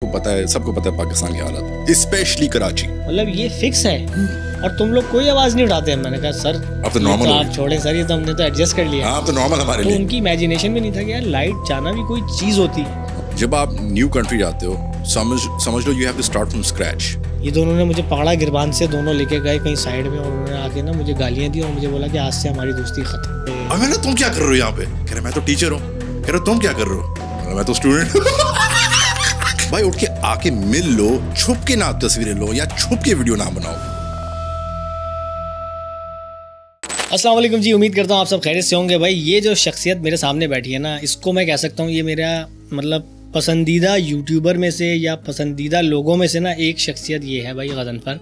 आपको पता है, सबको पता है पाकिस्तान की हालत, स्पेशली कराची। मतलब ये फिक्स है और तुम लोग कोई आवाज नहीं उठाते हैं। मैंने कहा सर अब तो नॉर्मल, आप छोड़े सर, ये तो हमने तो एडजस्ट कर लिया। हाँ, अब तो नॉर्मल हमारे तो लिए। उनकी इमेजिनेशन में नहीं था कि यार लाइट जाना भी कोई चीज होती है। जब आप न्यू कंट्री जाते हो, समझ लो you have to start from scratch. ये दोनों ने मुझे पकड़ा गिरबान से, दोनों लेके गए कहीं साइड में और उन्होंने आके ना मुझे गालियां दी और मुझे बोला कि आज से हमारी दोस्ती खत्म। अब मैं ना, तुम क्या कर रहे हो यहाँ पे? कह रहे मैं तो टीचर हूँ। कह रहे तुम क्या कर रहे हो? मैं तो स्टूडेंट। भाई उठ के आके मिल लो, छुप के ना तस्वीरें लो या छुप के वीडियो ना बनाओ। अस्सलाम वालेकुम जी, उम्मीद करता हूँ आप सब खैरियत से होंगे। भाई ये जो शख्सियत मेरे सामने बैठी है ना, इसको मैं कह सकता हूँ ये मेरा मतलब पसंदीदा यूट्यूबर में से या पसंदीदा लोगों में से ना एक शख्सियत ये है भाई, गज़नफ़र,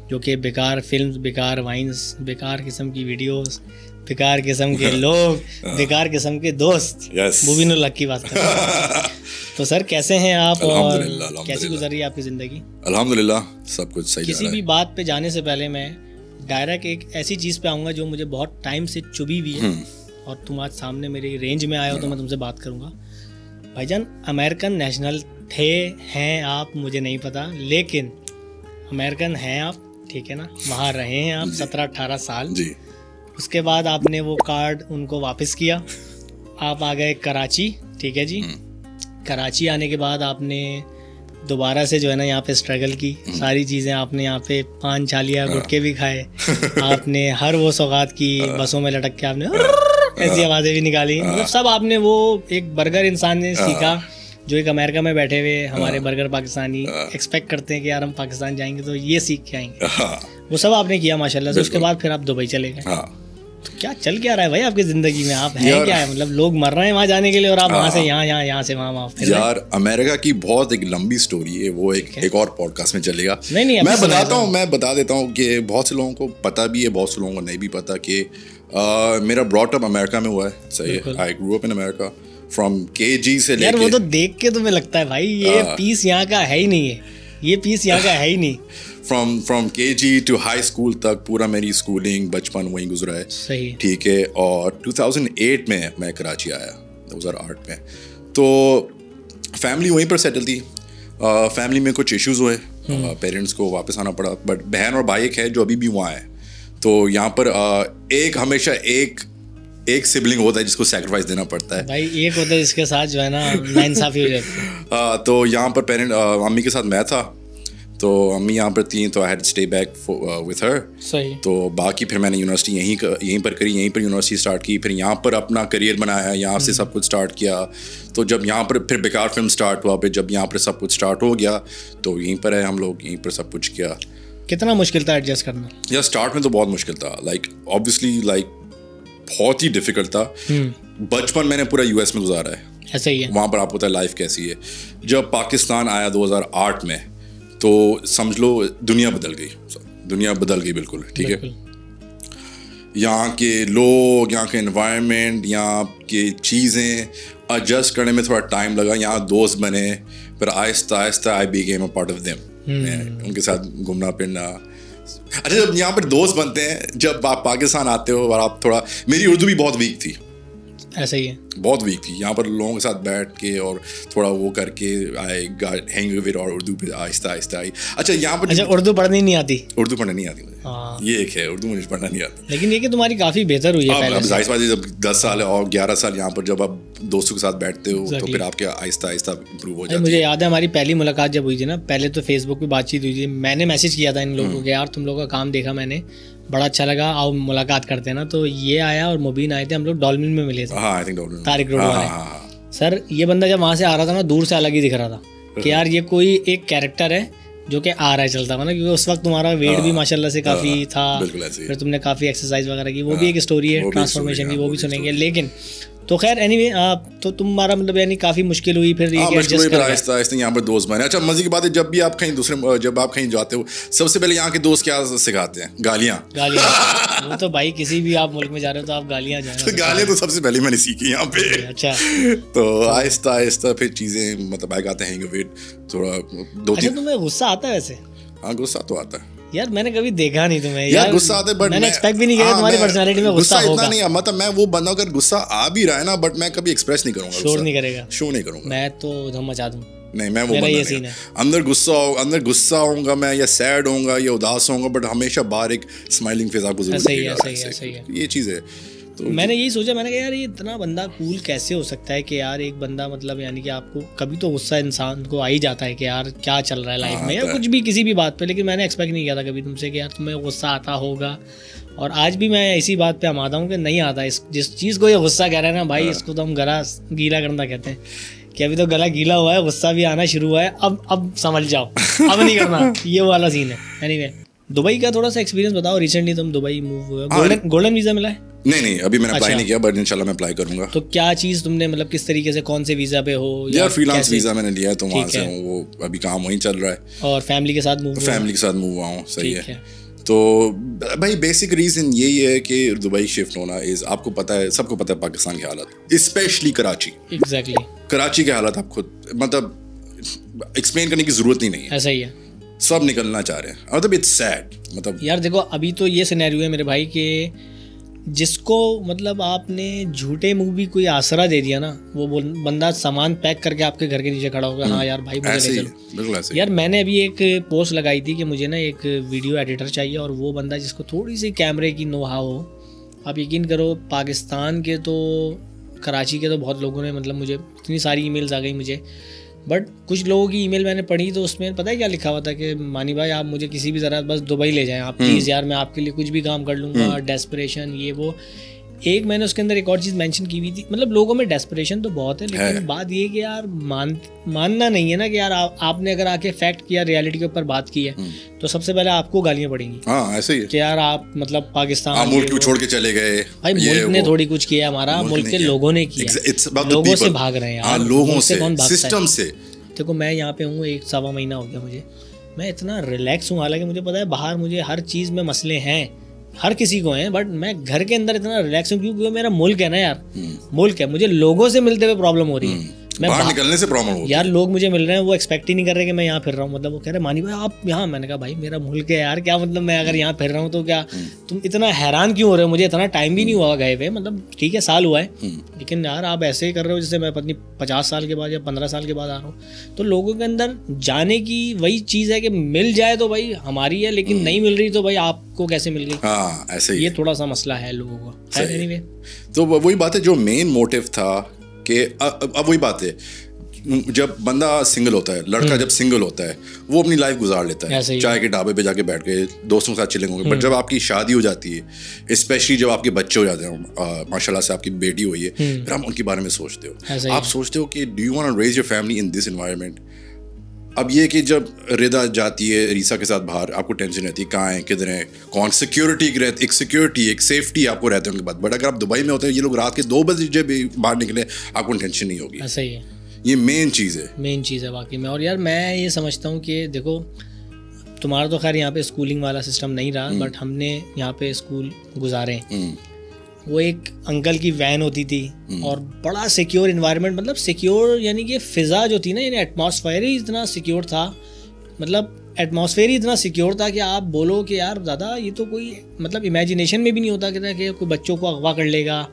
जो कि बेकार फिल्म्स, बेकार वाइन्स, बेकार किस्म की वीडियोस, बेकार किस्म के लोग, बेकार किस्म के दोस्त, मुबीनुल हक की बात कर रहे हैं। तो सर कैसे हैं आप और कैसी गुजर रही है आपकी ज़िंदगी? अल्हम्दुलिल्लाह सब कुछ सही। किसी भी बात पे जाने से पहले मैं डायरेक्ट एक ऐसी चीज़ पे आऊँगा जो मुझे बहुत टाइम से चुभी हुई है और तुम आज सामने मेरी रेंज में आए हो तो मैं तुमसे बात करूँगा। भाईजान, अमेरिकन नेशनल थे, हैं आप, मुझे नहीं पता, लेकिन अमेरिकन हैं आप, ठीक है ना? वहाँ रहे हैं आप 17-18 साल जी। उसके बाद आपने वो कार्ड उनको वापस किया, आप आ गए कराची, ठीक है जी। कराची आने के बाद आपने दोबारा से जो है ना यहाँ पे स्ट्रगल की, सारी चीज़ें आपने यहाँ पे पान छालिया, गुटके भी खाए, आपने हर वो सौगात की, बसों में लटक के आपने ऐसी आवाज़ें भी निकाली, मतलब सब आपने वो एक बर्गर इंसान ने सीखा जो एक अमेरिका में बैठे हुए हमारे बर्गर पाकिस्तानी एक्सपेक्ट करते हैं कि यार हम पाकिस्तान जाएंगे तो ये सीख के आएंगे, वो सब आपने किया माशाल्लाह से। उसके बाद फिर आप दुबई चले गए। तो क्या चल क्या रहा है भाई आपकी ज़िंदगी में? आप हैं क्या है? मतलब लोग मर रहे हैं वहाँ जाने के लिए और आप वहाँ से यहाँ से वहाँ यार अमेरिका की बहुत एक लंबी स्टोरी है, वो एक और पॉडकास्ट में चलेगा। नहीं मैं बता देता हूँ कि बहुत से लोगों को पता भी है, बहुत से लोगों को नहीं भी पता कि मेरा ब्रॉट अप अमेरिका में हुआ है। सही है, I grew up in America from KG से लेके। यार वो तो देख के तुम्हें लगता है भाई ये पीस यहाँ का है ही नहीं है, ये पीस यहाँ का है ही नहीं। From KG to high school तक पूरा मेरी स्कूलिंग बचपन वहीं गुजरा है। सही, ठीक है। और 2008 में मैं कराची आया, 2008 में। तो फैमिली वहीं पर सेटल थी। फैमिली में कुछ इश्यूज हुए, पेरेंट्स को वापस आना पड़ा, बट बहन और भाई एक है जो अभी भी वहाँ है। तो यहाँ पर एक हमेशा एक सिबलिंग होता है जिसको सैक्रिफाइस देना पड़ता है भाई, एक होता है जिसके साथ जो है ना नाइंसाफी हो जाती है। तो यहाँ पर अम्मी के साथ मैं था, तो अम्मी यहाँ पर थी, तो I had stay back with her. सही। तो बाकी फिर मैंने यूनिवर्सिटी यहीं पर करी, यहीं पर यूनिवर्सिटी स्टार्ट की, फिर यहाँ पर अपना करियर बनाया, यहाँ से सब कुछ स्टार्ट किया। तो जब यहाँ पर फिर बेकार फिल्म स्टार्ट हुआ, फिर जब यहाँ पर सब कुछ स्टार्ट हो गया तो यहीं पर है हम लोग, यहीं पर सब कुछ किया। कितना मुश्किल था एडजस्ट करना? यार स्टार्ट में तो बहुत मुश्किल था, ऑब्वियसली बहुत ही डिफिकल्ट था। बचपन मैंने पूरा यूएस में गुजारा है, ऐसा ही है। वहाँ पर आपको पता है लाइफ कैसी है। जब पाकिस्तान आया 2008 में तो समझ लो दुनिया बदल गई बिल्कुल, ठीक है। यहाँ के लोग, यहाँ के एनवायरनमेंट, यहाँ के चीज़ें एडजस्ट करने में थोड़ा टाइम लगा। यहाँ दोस्त बने, फिर Aahista Aahista I became a part of them. उनके साथ घूमना फिरना। अच्छा, जब यहाँ पर दोस्त बनते हैं, जब आप पाकिस्तान आते हो और आप थोड़ा, मेरी उर्दू भी बहुत वीक थी, ऐसा ही है, बहुत वीक थी। यहाँ पर लोगों के साथ बैठ के और थोड़ा वो करके आई गॉट हैंग विद और उर्दू पे आहिस्ता आहिस्ता आई। अच्छा यहाँ पर उर्दू पढ़नी नहीं आती? उर्दू पढ़ना नहीं आती मुझे, ये एक है, उर्दू मुझे पढ़ना नहीं आता। लेकिन ये कि तुम्हारी काफ़ी बेहतर हुई है अब जाहिर बात है, जब 10 साल और 11 साल यहाँ पर जब आप दोस्तों के साथ बैठते हो तो फिर आपके आहिस्ता आहिस्ता इम्प्रूव हो जाता है। मुझे याद है हमारी पहली मुलाकात जब हुई थी ना, पहले तो फेसबुक पे बातचीत हुई थी, मैंने मैसेज किया था इन लोगों को कि यार तुम लोगों का काम देखा मैंने, बड़ा अच्छा लगा, आओ मुलाकात करते हैं ना। तो ये आया और मुबीन आए थे, हम लोग डॉल्फिन में मिले थे। I think dolphin, Tariq road वाले। सर ये बंदा जब वहाँ से आ रहा था ना, दूर से अलग ही दिख रहा था कि यार ये कोई एक कैरेक्टर है जो कि आ रहा है चलता हुआ ना, क्योंकि उस वक्त तुम्हारा वेट भी माशाल्लाह से काफ़ी था, फिर तुमने काफ़ी एक्सरसाइज वगैरह की, वो भी एक स्टोरी है ट्रांसफॉर्मेशन की, वो भी सुनेंगे। लेकिन तो खैर एनीवे, तो तुम्हारा मतलब यानी काफ़ी मुश्किल हुई फिर ये एडजस्ट कर आहिस्ता आहिस्ता यहाँ पर दोस्त बने। अच्छा मजे की बात है, जब भी आप कहीं जाते हो, सबसे पहले यहाँ के दोस्त क्या सिखाते हैं? गालियाँ। वो तो भाई किसी भी आप मुल्क में जा रहे हो तो आप गालियाँ जाना। गालियाँ तो सबसे पहले मैंने सीखी यहाँ पे। अच्छा। तो आहिस्ता आहिस्ता फिर चीज़ें मतलब आ जाते हैं, थोड़ा 2-3। तुम्हें गुस्सा आता है वैसे? हाँ गुस्सा तो आता है यार, मैंने कभी देखा नहीं तुम्हें यार गुस्सा आता है, बट मैंने एक्सपेक्ट भी नहीं किया तुम्हारी पर्सनालिटी में गुस्सा होगा। नहीं, मतलब मैं वो बंदा, अगर गुस्सा आ भी रहा है ना, बट मैं कभी एक्सप्रेस नहीं करूंगा, शो नहीं करेगा, शो नहीं करूंगा। मैं तो धम मचा दूं। नहीं, मैं वो बंदा नहीं है। अंदर गुस्सा होऊंगा मैं, या सैड होऊंगा, या उदास होऊंगा, बट हमेशा बाहर एक स्माइलिंग फेस आपको जरूर दिखेगा। सही है। ये चीज़ है। तो मैंने यही सोचा, मैंने कहा यार ये इतना बंदा कूल कैसे हो सकता है कि यार एक बंदा मतलब यानी कि आपको कभी तो गुस्सा इंसान को आ ही जाता है कि यार क्या चल रहा है लाइफ में, या कुछ भी किसी भी बात पे, लेकिन मैंने एक्सपेक्ट नहीं किया था कभी तुमसे कि यार तुम्हें गुस्सा आता होगा। और आज भी मैं इसी बात पे अमादा हूँ कि नहीं आता। जिस चीज़ को ये गुस्सा कह रहे हैं ना भाई, इसको तो हम गला गीला करना कहते हैं कि अभी तो गला गीला हुआ है, गुस्सा भी आना शुरू हुआ है, अब समझ जाओ, अब नहीं करना, ये वाला सीन है। एनीवे, दुबई का थोड़ा सा एक्सपीरियंस बताओ। रिसेंटली तुम दुबई मूव हुए, गोल्डन वीज़ा मिला है? नहीं, अभी मैंने अप्लाई नहीं किया, बट इंशाल्लाह मैं अप्लाई करूंगा। तो क्या चीज़ तुमने मतलब किस तरीके से, कौन से वीज़ा पे हो? यार फ्रीलांस वीज़ा मैंने लिया है, तो वहाँ से हूँ, वो अभी काम वहीं चल रहा है। और फैमिली के साथ मूव? फैमिली के साथ मूव हुआ हूँ। सही है। तो भाई बेसिक रीज़न यही है कि दुबई शिफ्ट होना इज़, आपको पता है, सबको पता है पाकिस्तान की हालत, स्पेशली कराची। एग्जैक्टली, कराची की हालत आप खुद मतलब एक्सप्लेन करने की ज़रूरत ही नहीं है। ऐसा ही है, सब निकलना चाह रहे हैं, मतलब इट्स सैड। मतलब यार देखो, अभी तो ये सिनेरियो है मेरे भाई के जिसको मतलब आपने झूठे मुंह भी कोई आसरा दे दिया ना, वो बंदा सामान पैक करके आपके घर के नीचे खड़ा होगा, हाँ यार भाई मुझे ले चलो। यार मैंने अभी एक पोस्ट लगाई थी कि मुझे ना एक वीडियो एडिटर चाहिए, और वो बंदा जिसको थोड़ी सी कैमरे की नोहा हो। आप यकीन करो, पाकिस्तान के तो, कराची के तो बहुत लोगों ने मतलब मुझे इतनी सारी ईमेल्स आ गई मुझे, बट कुछ लोगों की ईमेल मैंने पढ़ी तो उसमें पता है क्या लिखा हुआ था कि मानी भाई आप मुझे किसी भी तरह बस दुबई ले जाएं आप प्लीज़, यार मैं आपके लिए कुछ भी काम कर लूँगा, डेस्परेशन ये वो। एक मैंने उसके अंदर एक और चीज़ मेंशन की हुई थी, मतलब लोगों में डेस्परेशन तो बहुत है, लेकिन बात ये कि यार मानना नहीं है ना कि यार आपने अगर आके फैक्ट किया, रियलिटी के ऊपर बात की है, तो सबसे पहले आपको गालियाँ पड़ेंगी। हाँ, ऐसे ही है कि यार आप मतलब पाकिस्तान मुल्क छोड़ के चले गए। भाई मुल्क ने थोड़ी कुछ किया, हमारा मुल्क के लोगों ने किया, लोगों से भाग रहे हैं यार, लोगों से, सिस्टम से। देखो मैं यहाँ पे हूँ 1-1.25 महीना हो गया मुझे, मैं इतना रिलैक्स हूँ, हालांकि मुझे पता है बाहर मुझे हर चीज़ में मसले हैं, हर किसी को हैं, बट मैं घर के अंदर इतना रिलैक्स हूँ क्योंकि मेरा मुल्क है ना यार, मुल्क है। मुझे लोगों से मिलते हुए प्रॉब्लम हो रही है, मैं बाहर निकलने से प्रॉब्लम हो, यार लोग मुझे मिल रहे हैं, वो एक्सपेक्ट ही नहीं कर रहे कि मैं यहाँ फिर रहा हूँ, मतलब वो कह रहे मानी भाई आप यहाँ, मैंने कहा भाई मेरा मुल्क है यार, क्या मतलब मैं अगर यहाँ फिर रहा हूँ तो क्या तुम इतना हैरान क्यों हो रहे हो? मुझे इतना टाइम भी नहीं हुआ गए हुए, मतलब ठीक है साल हुआ है, लेकिन यार आप ऐसे ही कर रहे हो जैसे मैं पत्नी 50 साल के बाद या 15 साल के बाद आ रहा हूँ। तो लोगों के अंदर जाने की वही चीज़ है कि मिल जाए तो भाई हमारी है, लेकिन नहीं मिल रही तो भाई आपको कैसे मिल गई? हाँ, ऐसे ही ये थोड़ा सा मसला है लोगों का। एनीवे, तो वही बात है, जो मेन मोटिव था कि अब वही बात है, जब बंदा सिंगल होता है, लड़का जब सिंगल होता है, वो अपनी लाइफ गुजार लेता है, चाय के ढाबे पे जाके बैठ गए, दोस्तों के साथ चिलिंग होंगे। बट जब आपकी शादी हो जाती है, स्पेशली जब आपके बच्चे हो जाते हैं, माशाल्लाह से आपकी बेटी हुई है, फिर आप उनके बारे में सोचते हो, आप सोचते हो कि do you want to raise your family in this environment. अब ये कि जब रिदा जाती है रीसा के साथ बाहर, आपको टेंशन रहती है कहाँ है, किधर है, कौन, सिक्योरिटी एक सिक्योरिटी, एक सेफ्टी आपको रहते हैं उनके बाद। बट अगर आप दुबई में होते हैं, ये लोग रात के 2 बजे जब बाहर निकले, आपको टेंशन नहीं होगी। ऐसा ही है, ये मेन चीज़ है वाकई में। और यार मैं ये समझता हूँ कि देखो तुम्हारा तो खैर यहाँ पे स्कूलिंग वाला सिस्टम नहीं रहा, बट हमने यहाँ पे स्कूल गुजारे। वो एक अंकल की वैन होती थी और बड़ा सिक्योर इन्वायरमेंट, मतलब सिक्योर यानी कि फ़िज़ा जो थी ना, यानी एटमॉस्फेयर ही इतना सिक्योर था, मतलब एटमॉस्फेयर ही इतना सिक्योर था कि आप बोलो कि यार दादा ये तो कोई मतलब इमेजिनेशन में भी नहीं होता कि कोई बच्चों को अगवा कर लेगा,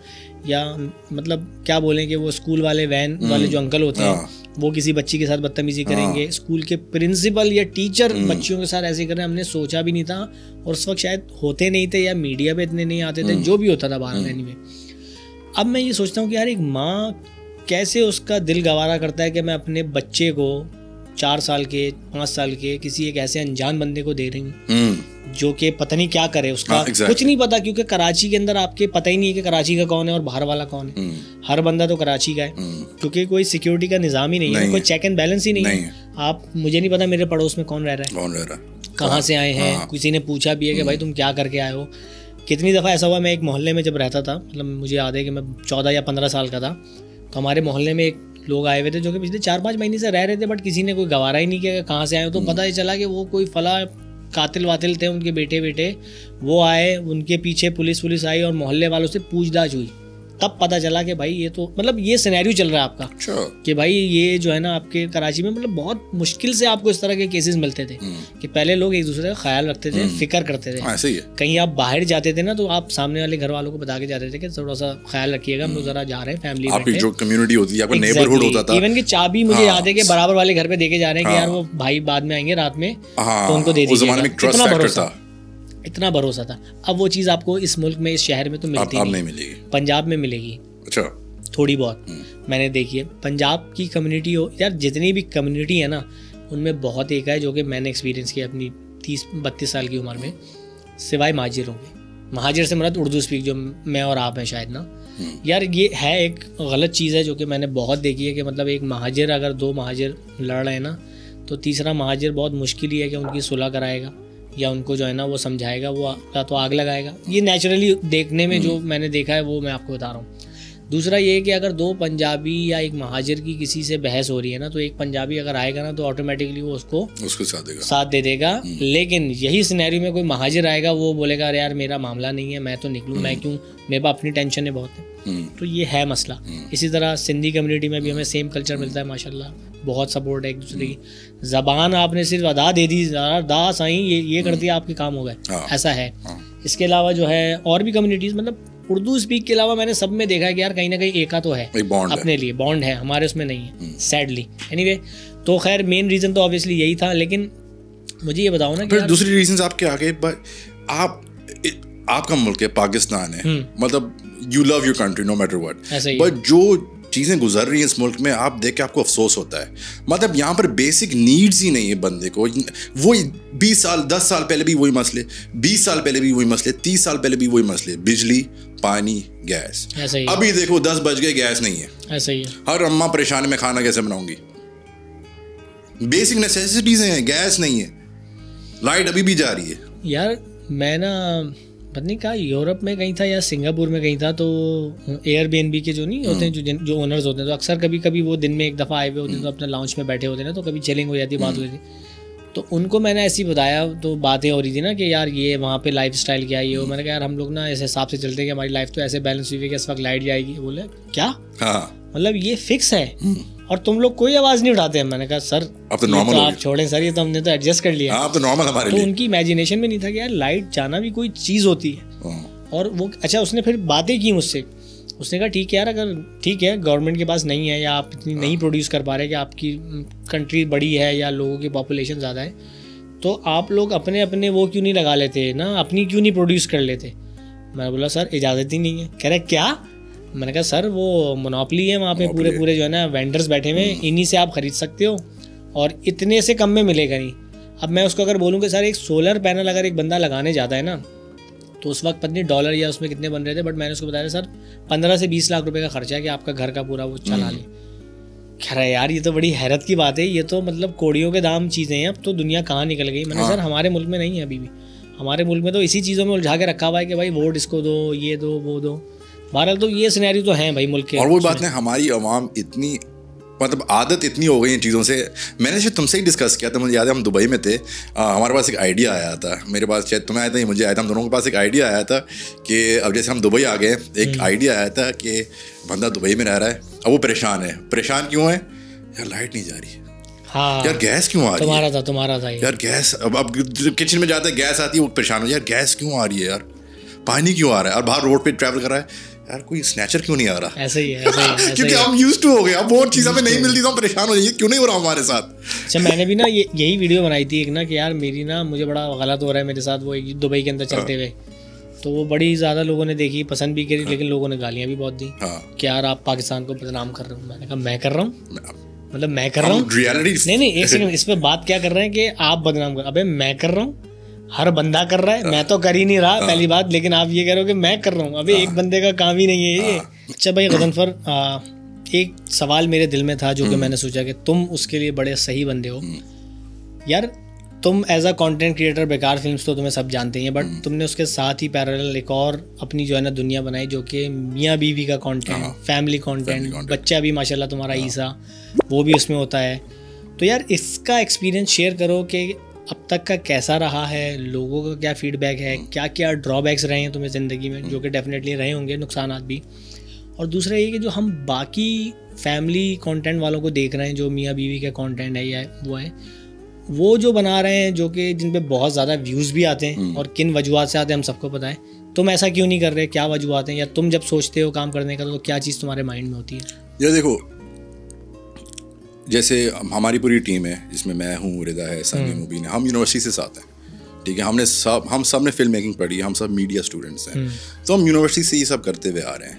या मतलब क्या बोलें कि वो स्कूल वाले वैन वाले जो अंकल होते हैं वो किसी बच्ची के साथ बदतमीजी करेंगे, स्कूल के प्रिंसिपल या टीचर बच्चियों के साथ ऐसे करें, हमने सोचा भी नहीं था। और उस वक्त शायद होते नहीं थे या मीडिया पे इतने नहीं आते थे, जो भी होता था बाहर रहने में। अब मैं ये सोचता हूँ कि यार एक माँ कैसे उसका दिल गवारा करता है कि मैं अपने बच्चे को 4 साल के 5 साल के किसी एक ऐसे अनजान बंदे को दे रही हूँ जो कि पता नहीं क्या करे, उसका कुछ नहीं पता, क्योंकि कराची के अंदर आपके पता ही नहीं है कि कराची का कौन है और बाहर वाला कौन है। हर बंदा तो कराची का है, क्योंकि कोई सिक्योरिटी का निज़ाम ही नहीं है, कोई चेक एंड बैलेंस ही नहीं है। आप, मुझे नहीं पता मेरे पड़ोस में कौन रह रहा है, कहाँ से आए हैं, किसी ने पूछा भी है कि भाई तुम क्या करके आए हो। कितनी दफ़ा ऐसा हुआ, मैं एक मोहल्ले में जब रहता था, मतलब मुझे याद है कि मैं 14 या 15 साल का था, तो हमारे मोहल्ले में एक लोग आए हुए थे जो कि पिछले 4-5 महीने से रह रहे थे, बट किसी ने कोई गवारा ही नहीं किया कहाँ से आए हो। तो पता ही चला कि वो कोई फला कातिल वातिल थे, उनके बेटे वो आए, उनके पीछे पुलिस आई और मोहल्ले वालों से पूछताछ हुई तब पता चला कि भाई ये तो मतलब ये सिनेरियो चल रहा है आपका कि भाई ये जो है ना आपके कराची में मतलब बहुत मुश्किल से आपको इस तरह के केसेस मिलते थे कि पहले लोग एक दूसरे का ख्याल रखते थे, फिक्र करते थे। ऐसे ही है। कहीं आप बाहर जाते थे ना तो आप सामने वाले घर वालों को बता के जाते थे कि थोड़ा सा ख्याल रखिएगा, हम लोग जरा जा रहे हैं फैमिली, आपकी जो कम्युनिटी होती है, आपका नेबरहुड होता था। इवन की चाबी मुझे याद है कि बराबर वाले घर पे देके जा रहे हैं कि यार वो भाई बाद में आएंगे रात में तो उनको दे दीजिएगा। इतना भरोसा था। अब वो चीज़ आपको इस मुल्क में, इस शहर में तो मिलती नहीं मिलेगी, पंजाब में मिलेगी। अच्छा, थोड़ी बहुत मैंने देखी है। पंजाब की कम्युनिटी हो यार, जितनी भी कम्युनिटी है ना उनमें बहुत एक है जो कि मैंने एक्सपीरियंस किया अपनी 30-32 साल की उम्र में, सिवाय महाजिरों के। महाजिर से मतलब उर्दू स्पीक जो मैं और आप हैं शायद ना यार, ये है एक गलत चीज़ है जो कि मैंने बहुत देखी है कि मतलब एक महाजिर अगर 2 महाजिर लड़ रहे हैं ना तो तीसरा महाजिर बहुत मुश्किल ही है कि उनकी सुलह कराएगा या उनको जो है ना वो समझाएगा, वो या तो आग लगाएगा। ये नेचुरली देखने में जो मैंने देखा है वो मैं आपको बता रहा हूँ। दूसरा ये है कि अगर 2 पंजाबी या एक महाजिर की किसी से बहस हो रही है ना तो एक पंजाबी अगर आएगा ना तो ऑटोमेटिकली वो उसको साथ दे देगा। लेकिन यही सिनेरियो में कोई महाजिर आएगा, वो बोलेगा अरे यार मेरा मामला नहीं है, मैं तो निकलूँ, मैं क्यों, मेरे पास अपनी टेंशन है बहुत है। तो ये है मसला। इसी तरह सिंधी कम्युनिटी में भी हमें सेम कल्चर मिलता है माशाल्लाह, बहुत सपोर्ट है एक दूसरे की। ज़बान आपने सिर्फ अदा दे दी, दा साईं ये कर दिया, आपके काम हो गए, ऐसा है। इसके अलावा जो है और भी कम्युनिटीज़, मतलब उर्दू स्पीक के अलावा मैंने सब में देखा है कि यार कहीं ना कहीं एका तो है, अपने लिए बॉन्ड है, हमारे उसमें नहीं है सैडली। एनीवे, तो खैर मेन रीज़न तो ऑब्वियसली यही था। लेकिन मुझे ये बताओ ना कि दूसरी रीजंस आपके आगे, आपका मुल्क है, पाकिस्तान है, मतलब you love your country no matter what, but जो चीज़ें गुजर रही हैं इस मुल्क में आप देख के आपको अफसोस होता है। मतलब यहाँ पर बेसिक नीड्स ही नहीं है बंदे को। वो 20 साल 10 साल पहले भी वही मसले, 20 साल पहले भी वही मसले, 30 साल पहले भी वही मसले, बिजली, पानी, गैस। अभी देखो 10 बज गए, गैस नहीं है। ऐसा ही है। हर अम्मा परेशान है, मैं खाना कैसे बनाऊंगी। बेसिक नेसेसिटीज हैं, गैस नहीं है, लाइट अभी भी जा रही है। यार मैं ना पता नहीं कहा यूरोप में कहीं था या सिंगापुर में कहीं था, तो एयरबीएनबी के जो नहीं होते हैं जो ओनर्स होते हैं, तो अक्सर कभी कभी वो दिन में एक दफ़ा आए हुए होते हैं, तो अपने लाउंज में बैठे होते हैं ना, तो कभी चिलिंग हो जाती, बात हो जाती। तो उनको मैंने ऐसे ही बताया, तो बातें हो रही थी ना कि यार ये वहाँ पे लाइफ स्टाइल क्या है ये। मैंने कहा यार हम लोग ना इस हिसाब से चलते हैं कि हमारी लाइफ तो ऐसे बैलेंस हुई है कि इस वक्त लाइट जाएगी। बोले क्या, मतलब ये फिक्स है और तुम लोग कोई आवाज़ नहीं उठाते हैं। मैंने कहा सर अब तो नॉर्मल, आप छोड़ें सर, ये तो हमने तो एडजस्ट कर लिया, अब तो नॉर्मल हमारे लिए। तो उनकी इमेजिनेशन में नहीं था कि यार लाइट जाना भी कोई चीज़ होती है। और वो अच्छा, उसने फिर बातें की मुझसे, उसने कहा ठीक है यार, अगर ठीक है गवर्नमेंट के पास नहीं है या आप इतनी नहीं प्रोड्यूस कर पा रहे कि आपकी कंट्री बड़ी है या लोगों की पॉपुलेशन ज़्यादा है, तो आप लोग अपने अपने वो क्यों नहीं लगा लेते ना, अपनी क्यों नहीं प्रोड्यूस कर लेते। मैंने बोला सर इजाज़त ही नहीं है। कह रहे क्या? मैंने कहा सर वो मोनोपोली है वहाँ पे, पूरे जो है ना वेंडर्स बैठे हुए, इन्हीं से आप ख़रीद सकते हो और इतने से कम में मिलेगा नहीं। अब मैं उसको अगर बोलूँ कि सर एक सोलर पैनल अगर एक बंदा लगाने जाता है ना, तो उस वक्त पता नहीं डॉलर या उसमें कितने बन रहे थे, बट मैंने उसको बताया सर 15 से 20 लाख रुपए का खर्चा है कि आपका घर का पूरा वो चला ले। खैर यार ये तो बड़ी हैरत की बात है, ये तो मतलब कोड़ियों के दाम चीज़ें हैं। अब तो दुनिया कहाँ निकल गई। मैंने सर हमारे मुल्क में नहीं है अभी भी, हमारे मुल्क में तो इसी चीज़ों में उलझा के रखा हुआ है कि भाई वोट इसको दो, ये दो, वो दो। बहरहाल तो ये सिनेरियो तो है भाई मुल्क के। और वो बात है, हमारी अवाम इतनी मतलब आदत इतनी हो गई इन चीज़ों से। मैंने शायद तुमसे ही डिस्कस किया था, मुझे याद है हम दुबई में थे, हमारे पास एक आइडिया आया था, मेरे पास शायद तुम्हें आया था, मुझे आया था, हम दोनों के पास एक आइडिया आया था कि अब जैसे हम दुबई आ गए, एक आइडिया आया था कि बंदा दुबई में रह रहा है, अब वो परेशान है। परेशान क्यों है? यार लाइट नहीं जा रही है। हाँ यार गैस क्यों आ रही है? तुम्हारा था यार गैस। अब किचन में जाता है, गैस आती है, वो परेशान हो, यार गैस क्यों आ रही है, यार पानी क्यों आ रहा है, और बाहर रोड पे ट्रैवल कर रहा है, यार कोई स्नैचर क्यों नहीं आ रहा? ऐसे ही है। क्योंकि हम यूज्ड टू हो गए, अब वो चीज़ हमें नहीं मिलती तो हम परेशान हो जाइए, क्यों नहीं हो रहा हमारे साथ। अच्छा मैंने भी ना यही वीडियो बनाई थी एक ना कि यार मेरी ना मुझे बड़ा गलत हो रहा है मेरे साथ, वो दुबई के अंदर चलते हुए, तो वो बड़ी ज़्यादा लोगों ने देखी, पसंद भी करी, लेकिन लोगों ने गालियाँ भी बहुत दी कि यार आप पाकिस्तान को बदनाम कर रहे हो। मैंने कहा मैं कर रहा हूँ, मतलब मैं कर रहा हूँ? नहीं एक सेकंड, इस पे बात क्या कर रहे हैं कि आप बदनाम कर, अबे मैं कर रहा हूँ, हर बंदा कर रहा है, मैं तो कर ही नहीं रहा पहली बात, लेकिन आप ये कह रहे हो कि मैं कर रहा हूँ। अबे एक बंदे का काम ही नहीं है ये। अच्छा भाई गज़नफ़र, एक सवाल मेरे दिल में था जो कि मैंने सोचा कि तुम उसके लिए बड़े सही बंदे हो। यार तुम एज अ कंटेंट क्रिएटर, बेकार फिल्म्स तो तुम्हें सब जानते हैं, बट तुमने उसके साथ ही पैरेलल एक और अपनी जो है ना दुनिया बनाई जो कि मियाँ बीवी का कंटेंट, फैमिली कंटेंट, बच्चा भी माशाल्लाह तुम्हारा ईसा वो भी उसमें होता है। तो यार इसका एक्सपीरियंस शेयर करो कि अब तक का कैसा रहा है, लोगों का क्या फीडबैक है, क्या क्या ड्रॉबैक्स रहे हैं तुम्हें ज़िंदगी में, जो कि डेफिनेटली रहे होंगे नुकसानात भी, और दूसरा ये कि जो हम बाकी फैमिली कंटेंट वालों को देख रहे हैं, जो मियाँ बीवी का कंटेंट है या वो जो बना रहे हैं, जो कि जिन पे बहुत ज़्यादा व्यूज़ भी आते हैं और किन वजूहत से आते हैं हम सबको पता है, तुम ऐसा क्यों नहीं कर रहे, क्या वजूहत हैं, या तुम जब सोचते हो काम करने का तो क्या चीज़ तुम्हारे माइंड में होती है? यार देखो, जैसे हमारी पूरी टीम है जिसमें मैं हूँ, रिदा है, सनी, मुबीन है, हम यूनिवर्सिटी से साथ हैं, ठीक है। हम सब ने फिल्म मेकिंग पढ़ी, हम सब मीडिया स्टूडेंट्स हैं, तो हम यूनिवर्सिटी से ये सब करते हुए आ रहे हैं,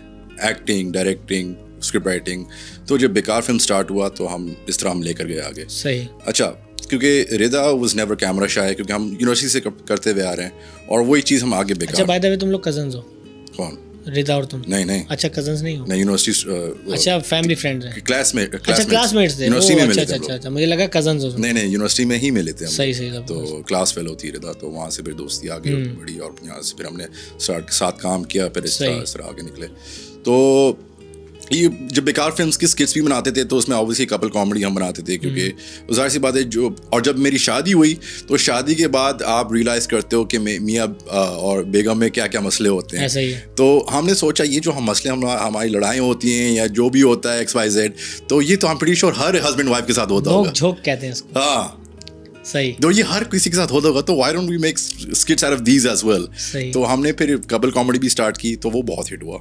एक्टिंग, डायरेक्टिंग, स्क्रिप्ट राइटिंग। तो जब बेकार फिल्म स्टार्ट हुआ तो हम इस तरह हम लेकर गए आगे। सही। अच्छा, क्योंकि रिदा वाज नेवर कैमरा शाय, क्योंकि हम यूनिवर्सिटी से करते हुए आ रहे हैं और वही चीज़ हम आगे बेकार। अच्छा, बाय द वे तुम लोग कजन्स हो? कौन? रिदा और तुम? नहीं। अच्छा, कजन्स नहीं हो? नहीं, यूनिवर्सिटी। अच्छा, फैमिली फ्रेंड्स हैं? क्लासमेट्स थे यूनिवर्सिटी में मिले थे। अच्छा, मुझे लगा कजन्स हो। नहीं, यूनिवर्सिटी में ही मिले थे हम। सही। तो क्लास फेलो थी रिदा, तो वहाँ से फिर दोस्ती आगे बढ़ी और यहाँ से फिर हमने साथ काम किया, फिर इस तरह आगे निकले। तो ये जब बेकार फिल्म्स की स्किट्स भी बनाते थे तो उसमें ऑब्वियसली कपल कॉमेडी हम बनाते थे, क्योंकि जाहिर सी बात है जो। और जब मेरी शादी हुई तो शादी के बाद आप रियलाइज़ करते हो कि मियाँ और बेगम में क्या क्या मसले होते हैं। ऐसा ही है। तो हमने सोचा ये जो हम मसले हमारी लड़ाई होती हैं या जो भी होता है XYZ, तो ये तो हम pretty sure her husband wife के साथ होता होगा। झोंक कहते हैं इसको। हाँ, सही। तो ये हर किसी के साथ होता होगा, तो why don't we make skits out of these as well. तो हमने फिर कपल कॉमेडी भी स्टार्ट की, तो वो बहुत हिट हुआ।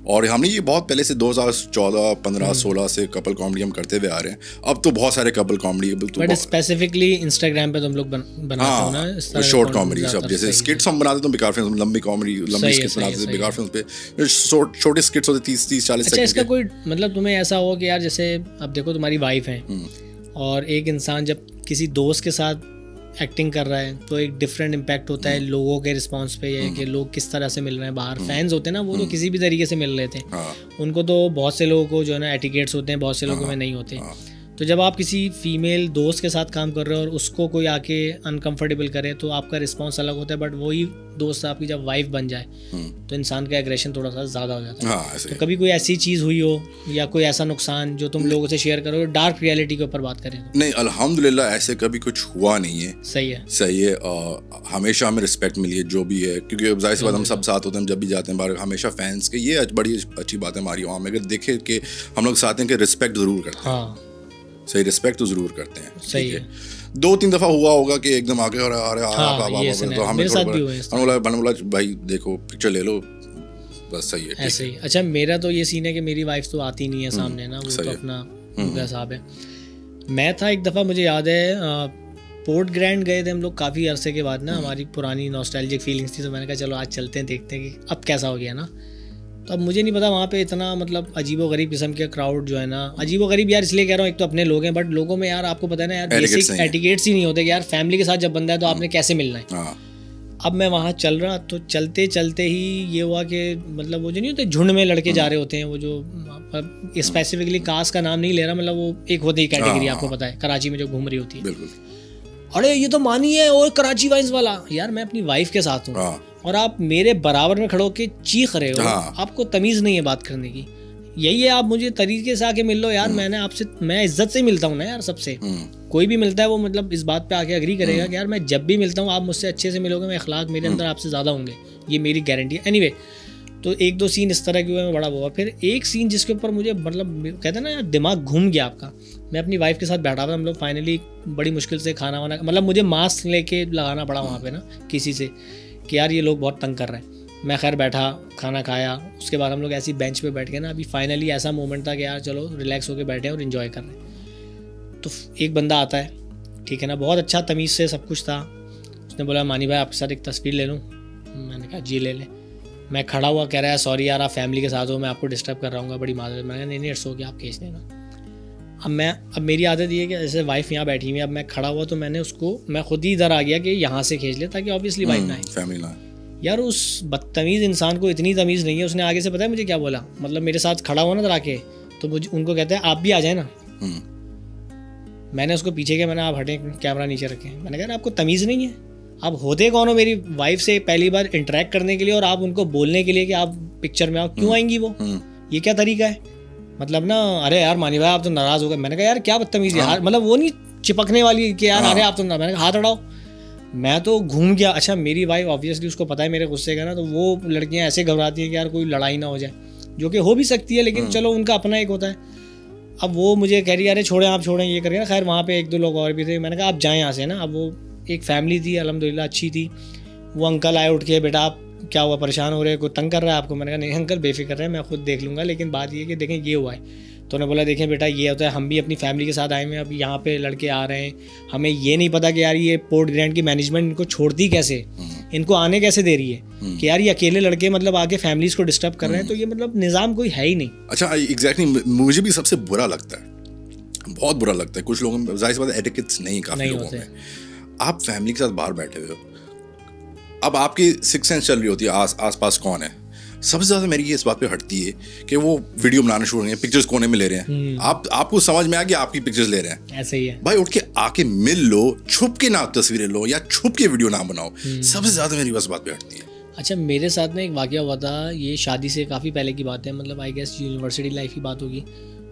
और हमने ये बहुत पहले से 2014, 15, 16 से कपल कॉमेडी हम करते हुए आ रहे हैं। अब तो बहुत सारे couple comedy, but specifically Instagram पे तुम लोग बनाते हो ना इस तरह शॉर्ट कॉमेडी सब, जैसे स्किट्स हम बनाते तो बेकार फिल्म, लंबी स्किट्स बनाते थे बेकार फिल्म पे, छोटे स्किट्स होते 30-40 सेकंड। अच्छा, इसका कोई मतलब तुम्हें ऐसा हो कि यार जैसे अब देखो तुम्हारी वाइफ है और एक इंसान जब किसी दोस्त के साथ एक्टिंग कर रहा है तो एक डिफरेंट इम्पैक्ट होता है लोगों के रिस्पांस पे, या कि लोग किस तरह से मिल रहे हैं। बाहर फैंस होते हैं ना, वो तो किसी भी तरीके से मिल रहे थे, उनको तो बहुत से लोगों को जो है ना एटिकेट्स होते हैं, बहुत से लोगों में नहीं होते। तो जब आप किसी फीमेल दोस्त के साथ काम कर रहे हो और उसको कोई आके अनकंफर्टेबल करे तो आपका रिस्पांस अलग होता है, बट वही दोस्त आपकी जब वाइफ बन जाए तो इंसान का एग्रेशन थोड़ा सा ज़्यादा हो जाता है। तो कभी कोई ऐसी चीज़ हुई हो या कोई ऐसा नुकसान जो तुम लोगों से शेयर करो, डार्क रियलिटी के ऊपर बात करें? नहीं, अल्हम्दुलिल्लाह ऐसे कभी कुछ हुआ नहीं है। सही है। हमेशा हमें रिस्पेक्ट मिली है जो भी है, क्योंकि जाहिर सी बात हम सब साथ होते हैं, जब भी जाते हैं बाहर हमेशा फैंस के, ये बड़ी अच्छी बात है हमारी वहाँ में, अगर देखे कि हम लोग साथ हैं कि रिस्पेक्ट ज़रूर करते हैं। सही, रिस्पेक्ट तो जरूर करते हैं। सही है। 2-3 दफा हुआ होगा कि एकदम आगे और तो हमें बोला भाई देखो पिक्चर ले लो, बस सही है, ऐसे ही। अच्छा, मेरा तो ये सीन है कि मेरी वाइफ तो आती नहीं है सामने ना, वो तो अपना उनका हिसाब है। मैं था एक दफ़ा, मुझे याद है पोर्ट ग्रैंड गए थे हम लोग काफ़ी अरसे के बाद ना, हमारी पुरानी नॉस्टैल्जिक फीलिंग्स थी, तो मैंने कहा चलो आज चलते हैं, देखते हैं कि अब कैसा हो गया ना। तो अब मुझे नहीं पता वहाँ पे इतना मतलब अजीबोगरीब किस्म के क्राउड जो है ना, अजीबोगरीब यार इसलिए कह रहा हूँ, एक तो अपने लोग हैं, बट लोगों में यार आपको पता है ना यार बेसिक एटिकेट्स ही नहीं होते कि यार फैमिली के साथ जब बंदा है तो आपने कैसे मिलना है। अब मैं वहाँ चल रहा, तो चलते चलते ही ये हुआ कि मतलब वो जो नहीं होते झुंड में लड़के जा रहे होते हैं, वो जो स्पेसिफिकली कास्ट का नाम नहीं ले रहा, मतलब वो एक होती है कैटेगरी, आपको पता है कराची में जो घूम रही होती है, अरे ये तो मानी है और कराची वाइज वाला, यार मैं अपनी वाइफ के साथ हूँ और आप मेरे बराबर में खड़े होके चीख रहे हो, आपको तमीज़ नहीं है बात करने की। यही है, आप मुझे तरीके से आके मिल लो यार, मैंने आपसे, मैं इज्जत से मिलता हूँ ना यार सबसे, कोई भी मिलता है वो मतलब इस बात पे आके एग्री करेगा कि यार मैं जब भी मिलता हूँ आप मुझसे अच्छे से मिलोगे, मैं अखलाक मेरे अंदर आपसे ज़्यादा होंगे, ये मेरी गारंटी है। एनीवे, तो 1-2 सीन इस तरह के हुए, मैं बड़ा हुआ। फिर एक सीन जिसके ऊपर मुझे मतलब कहते हैं ना यार दिमाग घूम गया आपका, मैं अपनी वाइफ के साथ बैठा था, हम लोग फाइनली बड़ी मुश्किल से खाना वाना, मतलब मुझे मास्क लेके लगाना पड़ा वहाँ पे ना किसी से कि यार ये लोग बहुत तंग कर रहे हैं। मैं खैर बैठा, खाना खाया, उसके बाद हम लोग ऐसी बेंच पे बैठ के ना, अभी फाइनली ऐसा मोमेंट था कि यार चलो रिलैक्स होके बैठे और इन्जॉय कर रहे हैं। तो एक बंदा आता है, ठीक है ना, बहुत अच्छा तमीज़ से सब कुछ था, उसने बोला मानी भाई आपके साथ एक तस्वीर ले लूँ? मैंने कहा जी ले ले। मैं खड़ा हुआ, कह रहा है सॉरी यार आप फैमिली के साथ हो, मैं आपको डिस्टर्ब कर रहा हूँ, बड़ी माजरत। मैंने कहा नहीं इट्स ओके, आप खींच लेना। अब मेरी आदत ये है कि जैसे वाइफ यहाँ बैठी हुई है, अब मैं खड़ा हुआ तो मैं खुद ही इधर आ गया कि यहाँ से खींच ले ताकि ऑब्वियसली वाइफ ना आए, फैमिली ना आए। यार उस बदतमीज़ इंसान को इतनी तमीज़ नहीं है, उसने आगे से पता है मुझे क्या बोला, मतलब मेरे साथ खड़ा हुआ ना इधर आके, तो मुझे उनको कहते हैं आप भी आ जाए ना। मैंने उसको पीछे किया, मैंने आप हटें, कैमरा नीचे रखें। मैंने कहा आपको तमीज़ नहीं है, आप होते कौन हो मेरी वाइफ से पहली बार इंटरेक्ट करने के लिए और आप उनको बोलने के लिए कि आप पिक्चर में आओ, क्यों आएंगी वो? ये क्या तरीका है? मतलब ना, अरे यार मानी भाई आप तो नाराज़ हो गए। मैंने कहा यार क्या बदतमीज़ी है, मतलब वो नहीं चिपकने वाली कि यार अरे आप तो, मैंने कहा हाथ हटाओ। मैं तो घूम गया। अच्छा मेरी वाइफ ऑब्वियसली उसको पता है मेरे गुस्से का ना, तो वो लड़कियां ऐसे घबराती हैं कि यार कोई लड़ाई ना हो जाए, जो कि हो भी सकती है, लेकिन चलो उनका अपना एक होता है। अब वो मुझे कह रही है अरे छोड़ें आप छोड़ें ये करके ना। खैर वहाँ पे 1-2 लोग और भी थे, मैंने कहा आप जाएँ यहाँ से ना। अब वो एक फैमिली थी अल्हम्दुलिल्लाह अच्छी थी। वो अंकल आए उठ के, बेटा आप क्या हुआ, परेशान हो रहे हैं, कोई तंग कर रहा है आपको? मैंने कहा नहीं अंकल बेफिक्र है, मैं खुद देख लूँगा, लेकिन बात ये कि देखें ये हुआ है। तो उन्होंने बोला देखें बेटा ये होता है, हम भी अपनी फैमिली के साथ आए हुए हैं, अब यहाँ पे लड़के आ रहे हैं, हमें ये नहीं पता कि यार ये पोर्ट ग्रैंड की मैनेजमेंट इनको छोड़ती कैसे, इनको आने कैसे दे रही है कि यार ये अकेले लड़के मतलब आके फैमिलीज को डिस्टर्ब कर रहे हैं, तो ये मतलब निज़ाम कोई है ही नहीं। अच्छा एग्जैक्टली, मुझे भी सबसे बुरा लगता है, बहुत बुरा लगता है। कुछ लोगों में जाहिर सी बात है एटिकेट्स नहीं काफ़ी लोगों में। आप फैमिली के साथ बाहर बैठे हुए हो, अब आपकी सिक्स सेंस चल रही होती है आस पास कौन है। सबसे ज़्यादा मेरी ये इस बात पे हटती है कि वो वीडियो बनाना शुरू हो गए, पिक्चर्स कोने में ले रहे हैं। आपको समझ में आ कि आपकी पिक्चर्स ले रहे हैं, ऐसे ही है भाई। उठ के आके मिल लो, छुप के ना तस्वीरें लो या छुप के वीडियो ना बनाओ। सबसे ज़्यादा मेरी बस बात पे हटती है। अच्छा मेरे साथ ना एक वाक़या हुआ था, ये शादी से काफ़ी पहले की बात है, मतलब आई गेस यूनिवर्सिटी लाइफ की बात होगी।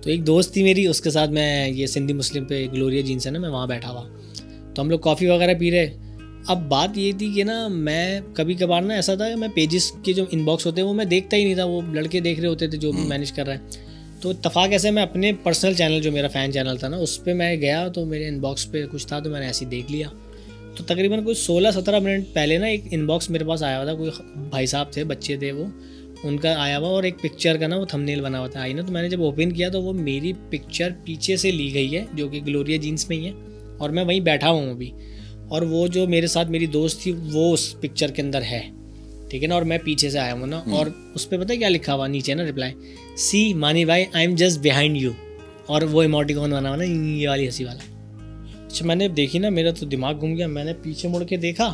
तो एक दोस्त थी मेरी, उसके साथ मैं ये सिंधी मुस्लिम पे ग्लोरिया जीन्स है ना, मैं वहाँ बैठा हुआ, तो हम लोग कॉफ़ी वगैरह पी रहे। अब बात ये थी कि ना मैं कभी कभार ना ऐसा था कि मैं पेजेस के जो इनबॉक्स होते हैं वो मैं देखता ही नहीं था, वो लड़के देख रहे होते थे जो भी मैनेज कर रहा है। तो इत्तफाक ऐसे मैं अपने पर्सनल चैनल जो मेरा फ़ैन चैनल था ना उस पर मैं गया, तो मेरे इनबॉक्स पे कुछ था तो मैंने ऐसे ही देख लिया। तो तकरीबन कुछ 16-17 मिनट पहले ना एक इनबॉक्स मेरे पास आया हुआ था, कोई भाई साहब थे, बच्चे थे वो, उनका आया हुआ और एक पिक्चर का ना वो थंबनेल बना हुआ था आई ना। तो मैंने जब ओपन किया तो वो मेरी पिक्चर पीछे से ली गई है जो कि ग्लोरिया जीन्स में ही है, और मैं वहीं बैठा हुआ हूँ अभी, और वो जो मेरे साथ मेरी दोस्त थी वो उस पिक्चर के अंदर है, ठीक है ना, और मैं पीछे से आया हूँ ना। और उस पर पता है क्या लिखा हुआ नीचे ना रिप्लाई, सी मानी भाई I am just behind you, और वो इमोटिकॉन बना हुआ ना ये वाली हंसी वाला। अच्छा मैंने देखी ना, मेरा तो दिमाग घूम गया, मैंने पीछे मुड़ के देखा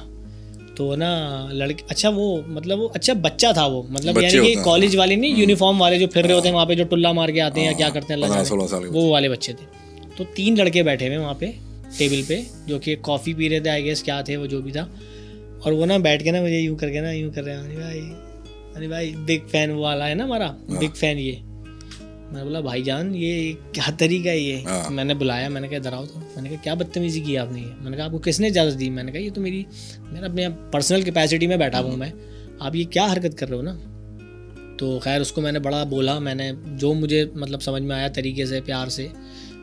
तो ना लड़के, अच्छा वो मतलब वो अच्छा बच्चा था वो, मतलब यानी कि कॉलेज वाले नहीं, यूनिफॉर्म वाले जो फिर रहे होते हैं वहाँ पे, जो टुल्ला मार के आते हैं या क्या करते हैं, वो वाले बच्चे थे। तो 3 लड़के बैठे हुए वहाँ पे टेबल पे, जो कि कॉफ़ी पी रहे थे आई गेस, क्या थे वो जो भी था। और वो ना बैठ के ना मुझे यूँ करके ना यूँ कर रहे हैं, अरे भाई बिग फैन वो वाला है ना हमारा, बिग फैन ये। मैंने बोला भाईजान ये क्या तरीका है ये। मैंने बुलाया, मैंने कहा इधर आओ। तो मैंने कहा क्या बदतमीजी की आपने ये। मैंने कहा आपको किसने इजाज़त दी। मैंने कहा ये तो मेरा अपने पर्सनल कैपेसिटी में बैठा हूँ मैं, आप ये क्या हरकत कर रहे हो ना। तो खैर उसको मैंने बड़ा बोला, मैंने जो मुझे मतलब समझ में आया तरीके से प्यार से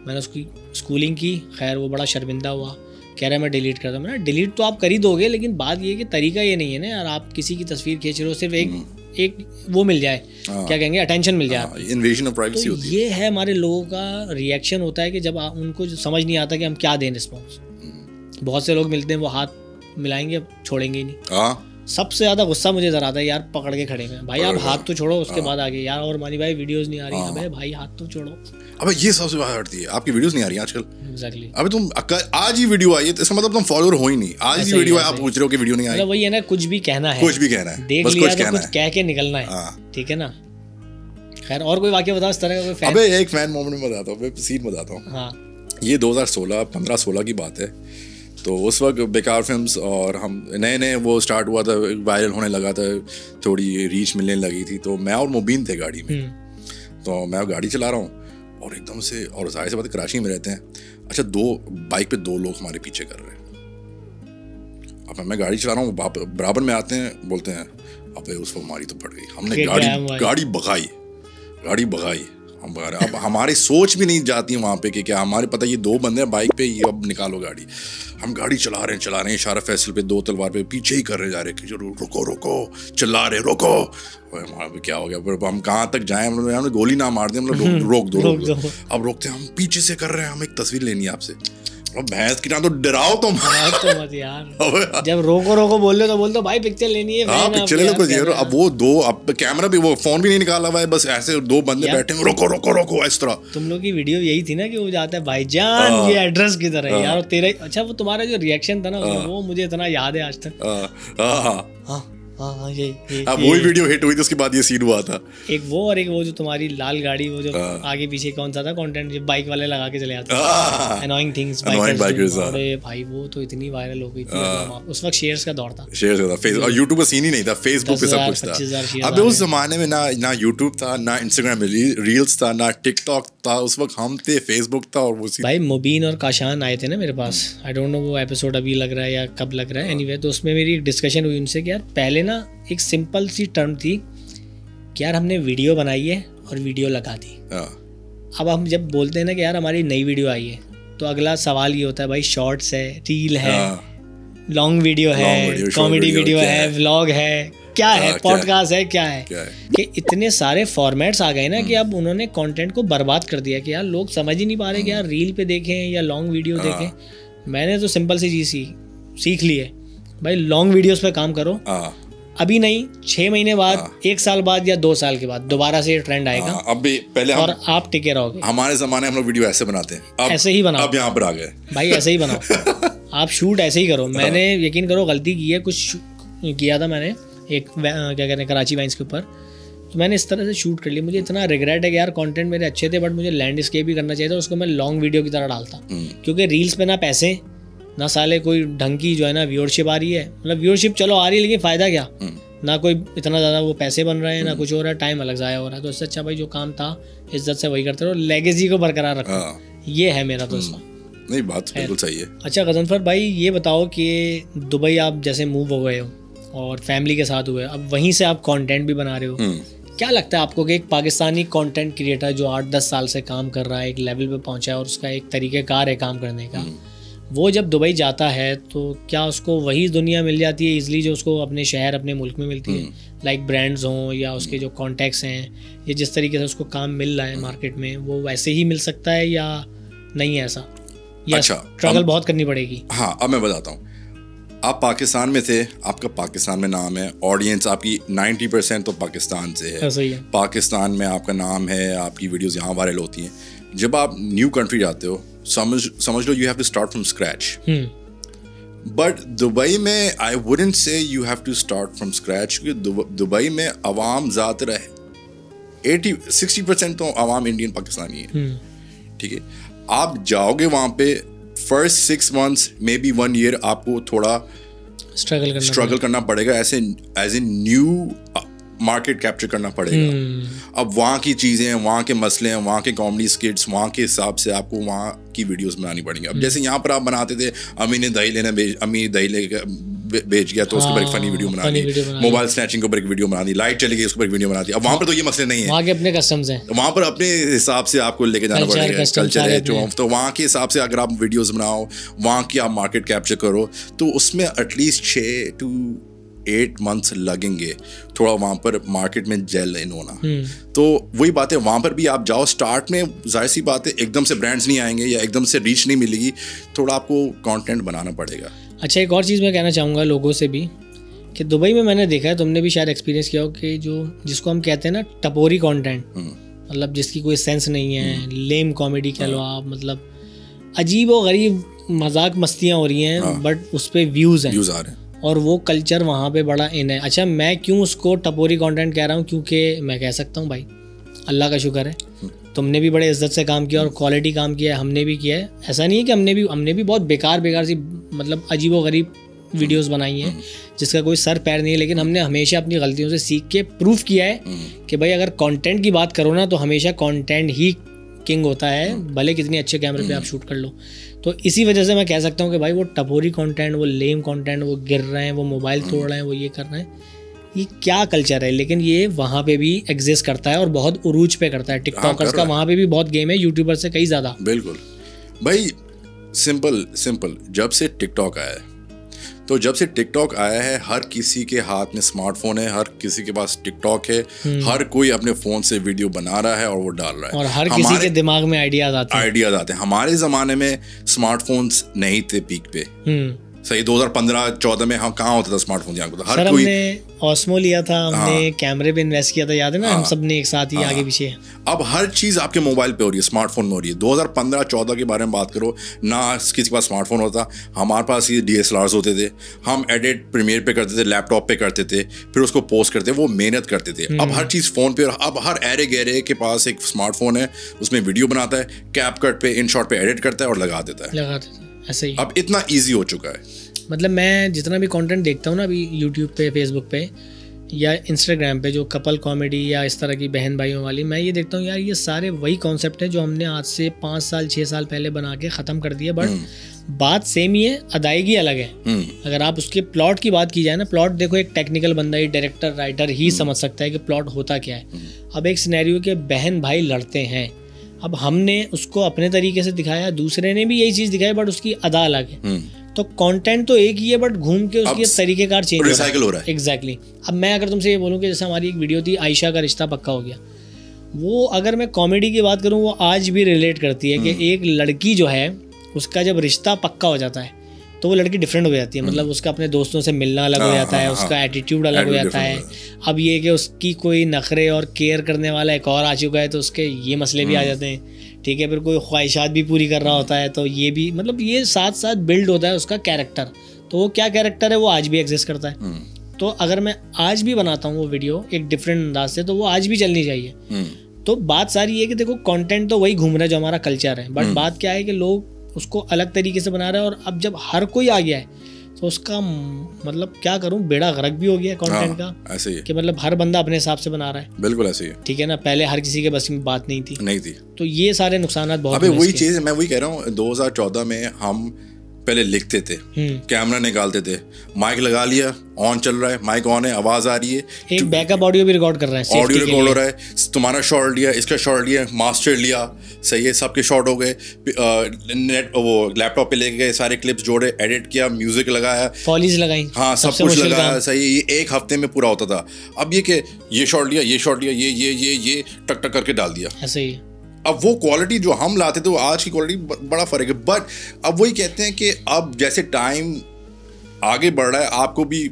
मैंने उसकी स्कूलिंग की। खैर वो बड़ा शर्मिंदा हुआ, कह रहा है मैं डिलीट करता हूँ। मैंने डिलीट तो आप कर ही दोगे, लेकिन बात ये है कि तरीका ये नहीं है ना यार, आप किसी की तस्वीर खींच रहे हो सिर्फ एक वो मिल जाए, क्या कहेंगे, अटेंशन मिल जाए, इन्वेजन ऑफ प्राइवेसी होती है। ये है हमारे लोगों का रिएक्शन होता है कि जब उनको समझ नहीं आता कि हम क्या दें रिस्पॉन्स। बहुत से लोग मिलते हैं वो हाथ मिलाएंगे छोड़ेंगे ही नहीं। सबसे ज़्यादा गुस्सा मुझे ज़रा आता है यार, पकड़ के खड़े हैं भाई, आप हाथ तो छोड़ो, उसके बाद आगे यार। और मानी भाई वीडियोस नहीं आ रही, अबे भाई हाथ तो छोड़ो। अबे ये सबसे बात हटती है, आपकी वीडियोस नहीं आ रही आजकल। एग्जैक्टली। अबे तुम आज ही वीडियो आई है, इसका मतलब तुम फॉलोअर हो ही नहीं। आज ही वीडियो है, आप पूछ रहे हो कि वीडियो नहीं आई। मतलब वही है ना, कुछ भी कहना है, कुछ भी कहना है, देख लिया तो कुछ कह के निकलना है, ठीक है ना। खैर और कोई वाकया बताओ इस तरह का कोई फैन। अबे एक फैन मोमेंट बताता हूँ, सीन बताता हूँ। हाँ ये 2015-16 की बात है। तो उस वक्त बेकार फिल्म्स और हम नए वो स्टार्ट हुआ था, वायरल होने लगा था, थोड़ी रीच मिलने लगी थी। तो मैं और मुबीन थे गाड़ी में, तो मैं गाड़ी चला रहा हूँ और एकदम से, और जाहिर सी बात कराची में रहते हैं, अच्छा बाइक पे 2 लोग हमारे पीछे कर रहे हैं। अब मैं गाड़ी चला रहा हूँ, बराबर में आते हैं, बोलते हैं अबे उस वक्त हमारी तो फट गई। हमने गाड़ी भगाई। अब हमारी सोच भी नहीं जाती वहाँ पे कि क्या, हमारे पता ये 2 बंदे हैं बाइक पे, ये अब निकालो गाड़ी। हम गाड़ी चला रहे हैं, इशारा फैसल पे 2 तलवार पे पीछे ही कर रहे जा रहे कि रुको, चिल्ला रहे रोको। हमारा भी क्या हो गया, फिर हम कहाँ तक जाएं, हमने गोली ना मार दी, हम लोग रोक दो। अब रोकते हैं, हम पीछे से कर रहे हैं, हम एक तस्वीर लेनी है आपसे। अब भैंस की तो डराओ तुम मत यार। जब रोको बोल रहे तो बोल दो भाई पिक्चर लेनी है। हाँ पिक्चर ले लो कुछ। अब वो 2, अब कैमरा भी, वो फोन भी नहीं निकाला हुआ है, बस ऐसे 2 बंदे बैठे हैं, रोको इस तरह। तुम लोग की वीडियो यही थी ना कि वो जाता है भाईजान ये एड्रेस किधर है यार, और तेरा अच्छा वो तुम्हारा जो रिएक्शन था ना वो मुझे इतना याद है आज तक। हाँ ये वही वीडियो हिट हुई थी, उसके बाद ये सीन हुआ था। एक वो और एक वो जो तुम्हारी लाल गाड़ी, वो जो आगे पीछे कौन सा था कंटेंट, जो बाइक वाले लगा के चले आते हैं, अनोइंग थिंग्स बाइकर्स। अरे भाई वो तो इतनी वायरल हो गई थी उस वक्त, शेयर्स का दौर था। और यूट्यूब का सीन ही नहीं था, फेसबुक पे सब कुछ था। अब उस जमाने में ना यूट्यूब था, ना इंस्टाग्राम में रील्स था, ना टिकटॉक था। उस वक्त हम थे, फेसबुक था। और भाई मुबीन और काशान आए थे ना मेरे पास, आई डोंट नो वो एपिसोड अभी लग रहा है या कब लग रहा है, एनीवे। तो उसमें मेरी एक डिस्कशन हुई उनसे कि यार पहले ना एक सिंपल सी टर्म थी कि यार हमने वीडियो बनाई है और वीडियो लगा दी। अब हम जब बोलते हैं ना कि यार हमारी नई वीडियो आई है, तो अगला सवाल ये होता है भाई शॉर्ट्स है, रील है, लॉन्ग वीडियो है, कॉमेडी वीडियो है, व्लॉग है, क्या है, पॉडकास्ट है, क्या है कि इतने सारे फॉर्मेट्स आ गए ना कि अब उन्होंने कंटेंट को बर्बाद कर दिया कि यार लोग समझ ही नहीं पा रहे कि यार रील पे देखें या लॉन्ग वीडियो देखें। मैंने तो सिंपल सी चीज़ सीख ली है भाई, लॉन्ग वीडियोस पे काम करो, अभी नहीं 6 महीने बाद, 1 साल बाद या 2 साल के बाद दोबारा से ये ट्रेंड आएगा। अब भी पहले और आप टिके रहोगे। हमारे ज़माने हम लोग वीडियो ऐसे बनाते हैं, अब ऐसे ही बनाओ। अब यहाँ पर आ गए भाई, ऐसे ही बनाओ। आप शूट ऐसे ही करो। मैंने यकीन करो गलती की है, कुछ किया था मैंने एक क्या कहते हैं कराची वाइन्स के ऊपर, तो मैंने इस तरह से शूट कर लिया। मुझे इतना रिग्रेट है कि यार कंटेंट मेरे अच्छे थे, बट मुझे लैंडस्केप भी करना चाहिए था, उसको मैं लॉन्ग वीडियो की तरह डालता, क्योंकि रील्स पे ना पैसे ना साले कोई ढंग की जो है ना व्यूअरशिप आ रही है। मतलब व्यूअरशिप चलो आ रही है, लेकिन फ़ायदा क्या, ना कोई इतना ज़्यादा वो पैसे बन रहे हैं, ना कुछ हो रहा है, टाइम अलग ज़ाया हो रहा है। तो इससे अच्छा भाई जो काम था इज्जत से वही करते रहो, लेगेसी को बरकरार रखो। ये है मेरा दोस्त। नहीं, बात बिल्कुल सही है। अच्छा गजनफर भाई, ये बताओ कि दुबई आप जैसे मूव हो गए हो और फैमिली के साथ हुए, अब वहीं से आप कंटेंट भी बना रहे हो, क्या लगता है आपको कि एक पाकिस्तानी कंटेंट क्रिएटर जो 8-10 साल से काम कर रहा है, एक लेवल पे पहुंचा है और उसका एक तरीक़ेकार है काम करने का, वो जब दुबई जाता है तो क्या उसको वही दुनिया मिल जाती है ईज़िली जो उसको अपने शहर अपने मुल्क में मिलती है? लाइक ब्रांड्स हों या उसके जो कॉन्टैक्ट्स हैं, या जिस तरीके से उसको काम मिल रहा है मार्केट में, वो वैसे ही मिल सकता है या नहीं है ऐसा, या स्ट्रगल बहुत करनी पड़ेगी? हाँ, अब मैं बताता हूँ। आप पाकिस्तान में थे, आपका पाकिस्तान में नाम है, ऑडियंस आपकी 90% तो पाकिस्तान से है, सही है। पाकिस्तान में आपका नाम है, आपकी वीडियोस यहाँ वायरल होती हैं। जब आप न्यू कंट्री जाते हो, समझ लो you have to start from scratch. But Dubai में I wouldn't say you have to start from scratch, क्योंकि दुबई में आवाम ज़्यादातर 60% तो आवाम इंडियन पाकिस्तानी है। ठीक है, आप जाओगे वहाँ पे, first 6 months may be 1 year आपको थोड़ा स्ट्रगल करना पड़ेगा, ऐसे as a new market capture करना पड़ेगा। अब वहाँ की चीज़ें, वहाँ के मसले हैं, वहाँ के कॉमेडी स्किट्स, वहाँ के हिसाब से आपको वहाँ की वीडियोस बनानी पड़ेंगी। अब जैसे यहाँ पर आप बनाते थे, अम्मी दही लेके बेच गया तो उसके ऊपर एक फनी वीडियो बना दी, मोबाइल स्नैचिंग के ऊपर एक वीडियो बना दी, लाइट चली गई उसके ऊपर एक वीडियो बना दी। अब वहाँ पर तो ये मसले नहीं है, वहाँ के अपने कस्टम्स हैं, वहाँ पर अपने हिसाब से आपको लेके जाना पड़ेगा, कल्चर है जो, तो वहाँ के हिसाब से अगर आप वीडियोस बनाओ, वहाँ की आप मार्केट कैप्चर करो, तो उसमें एटलीस्ट 6 to 8 months लगेंगे थोड़ा वहाँ पर मार्केट में जेल इन होना। तो वही बात है, वहाँ पर भी आप जाओ, स्टार्ट में जाहिर सी बात है एकदम से ब्रांड्स नहीं आएंगे या एकदम से रीच नहीं मिलेगी, थोड़ा आपको कंटेंट बनाना पड़ेगा। अच्छा, एक और चीज़ मैं कहना चाहूँगा लोगों से भी कि दुबई में मैंने देखा है, तुमने भी शायद एक्सपीरियंस किया हो, कि जिसको हम कहते हैं ना टपोरी कंटेंट, मतलब जिसकी कोई सेंस नहीं है, लेम कॉमेडी कह लो आप, मतलब अजीब व गरीब मजाक मस्तियाँ हो रही हैं, बट उस पर व्यूज़ आ रहे हैं और वो कल्चर वहाँ पे बड़ा इन है। अच्छा, मैं क्यों उसको टपोरी कंटेंट कह रहा हूँ, क्योंकि मैं कह सकता हूँ भाई अल्लाह का शुक्र है, तुमने भी बड़े इज्जत से काम किया और क्वालिटी काम किया है, हमने भी किया है। ऐसा नहीं है कि हमने भी बहुत बेकार सी मतलब अजीबो गरीब वीडियोस बनाई हैं जिसका कोई सर पैर नहीं है, लेकिन हमने हमेशा अपनी गलतियों से सीख के प्रूफ किया है कि भाई अगर कंटेंट की बात करो ना, तो हमेशा कंटेंट ही किंग होता है, भले कितनी अच्छे कैमरे पे आप शूट कर लो। तो इसी वजह से मैं कह सकता हूँ कि भाई वो टपोरी कंटेंट, वो लेम कंटेंट, वो गिर रहे हैं, वो मोबाइल तोड़ रहे हैं, वो ये कर रहे हैं, ये क्या कल्चर है, लेकिन ये वहाँ पे भी एग्जिस्ट करता है और बहुत उरूज पे करता है। टिकटॉकर्स का वहाँ पे भी बहुत गेम है, यूट्यूबर से कई ज़्यादा। बिल्कुल भाई, सिंपल जब से टिकटॉक आया है, तो जब से टिकटॉक आया है हर किसी के हाथ में स्मार्टफोन है, हर किसी के पास टिकटॉक है, हर कोई अपने फ़ोन से वीडियो बना रहा है और वो डाल रहा है, और हर किसी के दिमाग में आइडियाज आते हैं। हमारे ज़माने में स्मार्टफोन्स नहीं थे पीक पे, सही 2015-14 में हम कहाँ होता था स्मार्टफोन, यहाँ को हर कोई। हमने ऑस्मो लिया था, हमने कैमरे पे इन्वेस्ट किया था, याद है ना, हम सब ने एक साथ ही आगे पीछे। अब हर चीज़ आपके मोबाइल पे हो रही है, स्मार्टफोन में हो रही है। 2015-14 के बारे में बात करो ना, किसी के पास स्मार्टफोन होता, हमारे पास ये DSLRs होते थे, हम एडिट प्रीमियर पे करते थे, लैपटॉप पे करते थे, फिर उसको पोस्ट करते, वो मेहनत करते थे। अब हर चीज़ फ़ोन पे, अब हर एरे गहरे के पास एक स्मार्टफोन है, उसमें वीडियो बनाता है, कैपकट पे, InShot पे एडिट करता है और लगा देता है। ऐसे ही अब इतना ईजी हो चुका है। मतलब मैं जितना भी कंटेंट देखता हूँ ना अभी यूट्यूब पे, फेसबुक पे या इंस्टाग्राम पे, जो कपल कॉमेडी या इस तरह की बहन भाइयों वाली, मैं ये देखता हूँ यार ये सारे वही कॉन्सेप्ट है जो हमने आज से 5 साल 6 साल पहले बना के ख़त्म कर दिया, बट बात सेम ही है, अदायगी अलग है। अगर आप उसके प्लॉट की बात की जाए ना, प्लॉट देखो एक टेक्निकल बंदा ही, डायरेक्टर राइटर ही समझ सकता है कि प्लॉट होता क्या है। अब एक सिनेरियो के बहन भाई लड़ते हैं, अब हमने उसको अपने तरीके से दिखाया, दूसरे ने भी यही चीज़ दिखाई, बट उसकी अदा अलग है। तो कंटेंट तो एक ही है, बट घूम के उसके तरीकेकार चेंज हो रहा है। एग्जैक्टली। अब मैं अगर तुमसे ये बोलूँ कि जैसे हमारी एक वीडियो थी आयशा का रिश्ता पक्का हो गया, वो अगर मैं कॉमेडी की बात करूँ वो आज भी रिलेट करती है कि एक लड़की जो है उसका जब रिश्ता पक्का हो जाता है तो वो लड़की डिफरेंट हो जाती है। मतलब उसका अपने दोस्तों से मिलना अलग हो जाता है, उसका एटीट्यूड अलग हो जाता है। अब ये कि उसकी कोई नखरे और केयर करने वाला एक और आ चुका है तो उसके ये मसले भी आ जाते हैं, ठीक है। फिर कोई ख्वाहिशात भी पूरी कर रहा होता है तो ये भी, मतलब ये साथ साथ बिल्ड होता है उसका कैरेक्टर। तो वो क्या कैरेक्टर है वो आज भी एग्जिस्ट करता है। तो अगर मैं आज भी बनाता हूँ वो वीडियो एक डिफरेंट अंदाज से तो वो आज भी चलनी चाहिए। तो बात सारी है कि देखो कंटेंट तो वही घूम रहा है जो हमारा कल्चर है, बट बात क्या है कि लोग उसको अलग तरीके से बना रहे हैं। और अब जब हर कोई आ गया है तो उसका मतलब क्या करूं, बेड़ा गर्क भी हो गया कंटेंट का। ऐसे ही कि मतलब हर बंदा अपने हिसाब से बना रहा है। बिल्कुल ऐसे ही है, ठीक है ना। पहले हर किसी के बस में बात नहीं थी। तो ये सारे नुकसान बहुत। अबे वही चीज मैं वही कह रहा हूँ, 2014 में हम पहले लिखते थे, कैमरा निकालते थे, माइक लगा लिया, ऑन चल रहा है, माइक ऑन है, आवाज आ रही है, एक बैकअप ऑडियो भी रिकॉर्ड कर रहे हैं, ऑडियो रिकॉर्ड हो रहा है, तुम्हारा शॉट लिया, इसका शॉट लिया, मास्टर लिया, सही है, सबके शॉट हो गए, नेट वो लैपटॉप पे लेके गए, सारे क्लिप्स जोड़े, एडिट किया, म्यूजिक लगाया, फॉलीज लगाई, हाँ सब कुछ लगाया, सही है। ये एक हफ्ते में पूरा होता था। अब ये कि ये शॉट लिया, ये शॉट लिया, ये टक टक करके डाल दिया, ऐसे ही। अब वो क्वालिटी जो हम लाते थे वो आज की क्वालिटी बड़ा फर्क है। बट अब वही कहते हैं कि अब जैसे टाइम आगे बढ़ रहा है आपको भी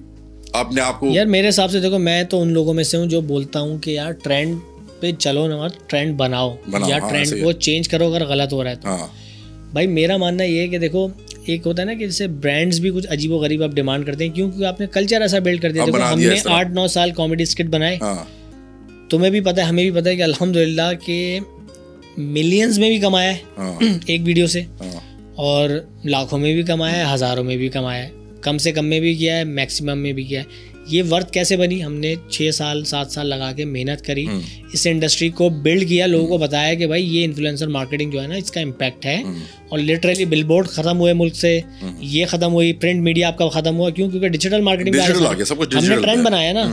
अपने आप को, यार मेरे हिसाब से देखो मैं तो उन लोगों में से हूँ जो बोलता हूँ कि यार ट्रेंड पे चलो ना, ट्रेंड बनाओ या ट्रेंड को चेंज करो अगर गलत हो रहा है तो। भाई मेरा मानना ये है कि देखो एक होता है ना कि जैसे ब्रांड्स भी कुछ अजीबो गरीब आप डिमांड करते हैं क्योंकि आपने कल्चर ऐसा बिल्ड कर दिया। देखो हमने 8-9 साल कॉमेडी स्किट बनाए, तुम्हें भी पता है हमें भी पता है कि अल्हम्दुलिल्लाह के मिलियंस में भी कमाया है एक वीडियो से, और लाखों में भी कमाया है, हज़ारों में भी कमाया है, कम से कम में भी किया है, मैक्सिमम में भी किया है। ये वर्थ कैसे बनी? हमने 6 साल 7 साल लगा के मेहनत करी, इस इंडस्ट्री को बिल्ड किया, लोगों को बताया कि भाई ये इन्फ्लुएंसर मार्केटिंग जो है ना इसका इम्पैक्ट है। और लिटरली बिलबोर्ड खत्म हुए मुल्क से, ये खत्म हुई, प्रिंट मीडिया आपका खत्म हुआ, क्यों? क्योंकि डिजिटल मार्केटिंग हमने ट्रेंड बनाया ना।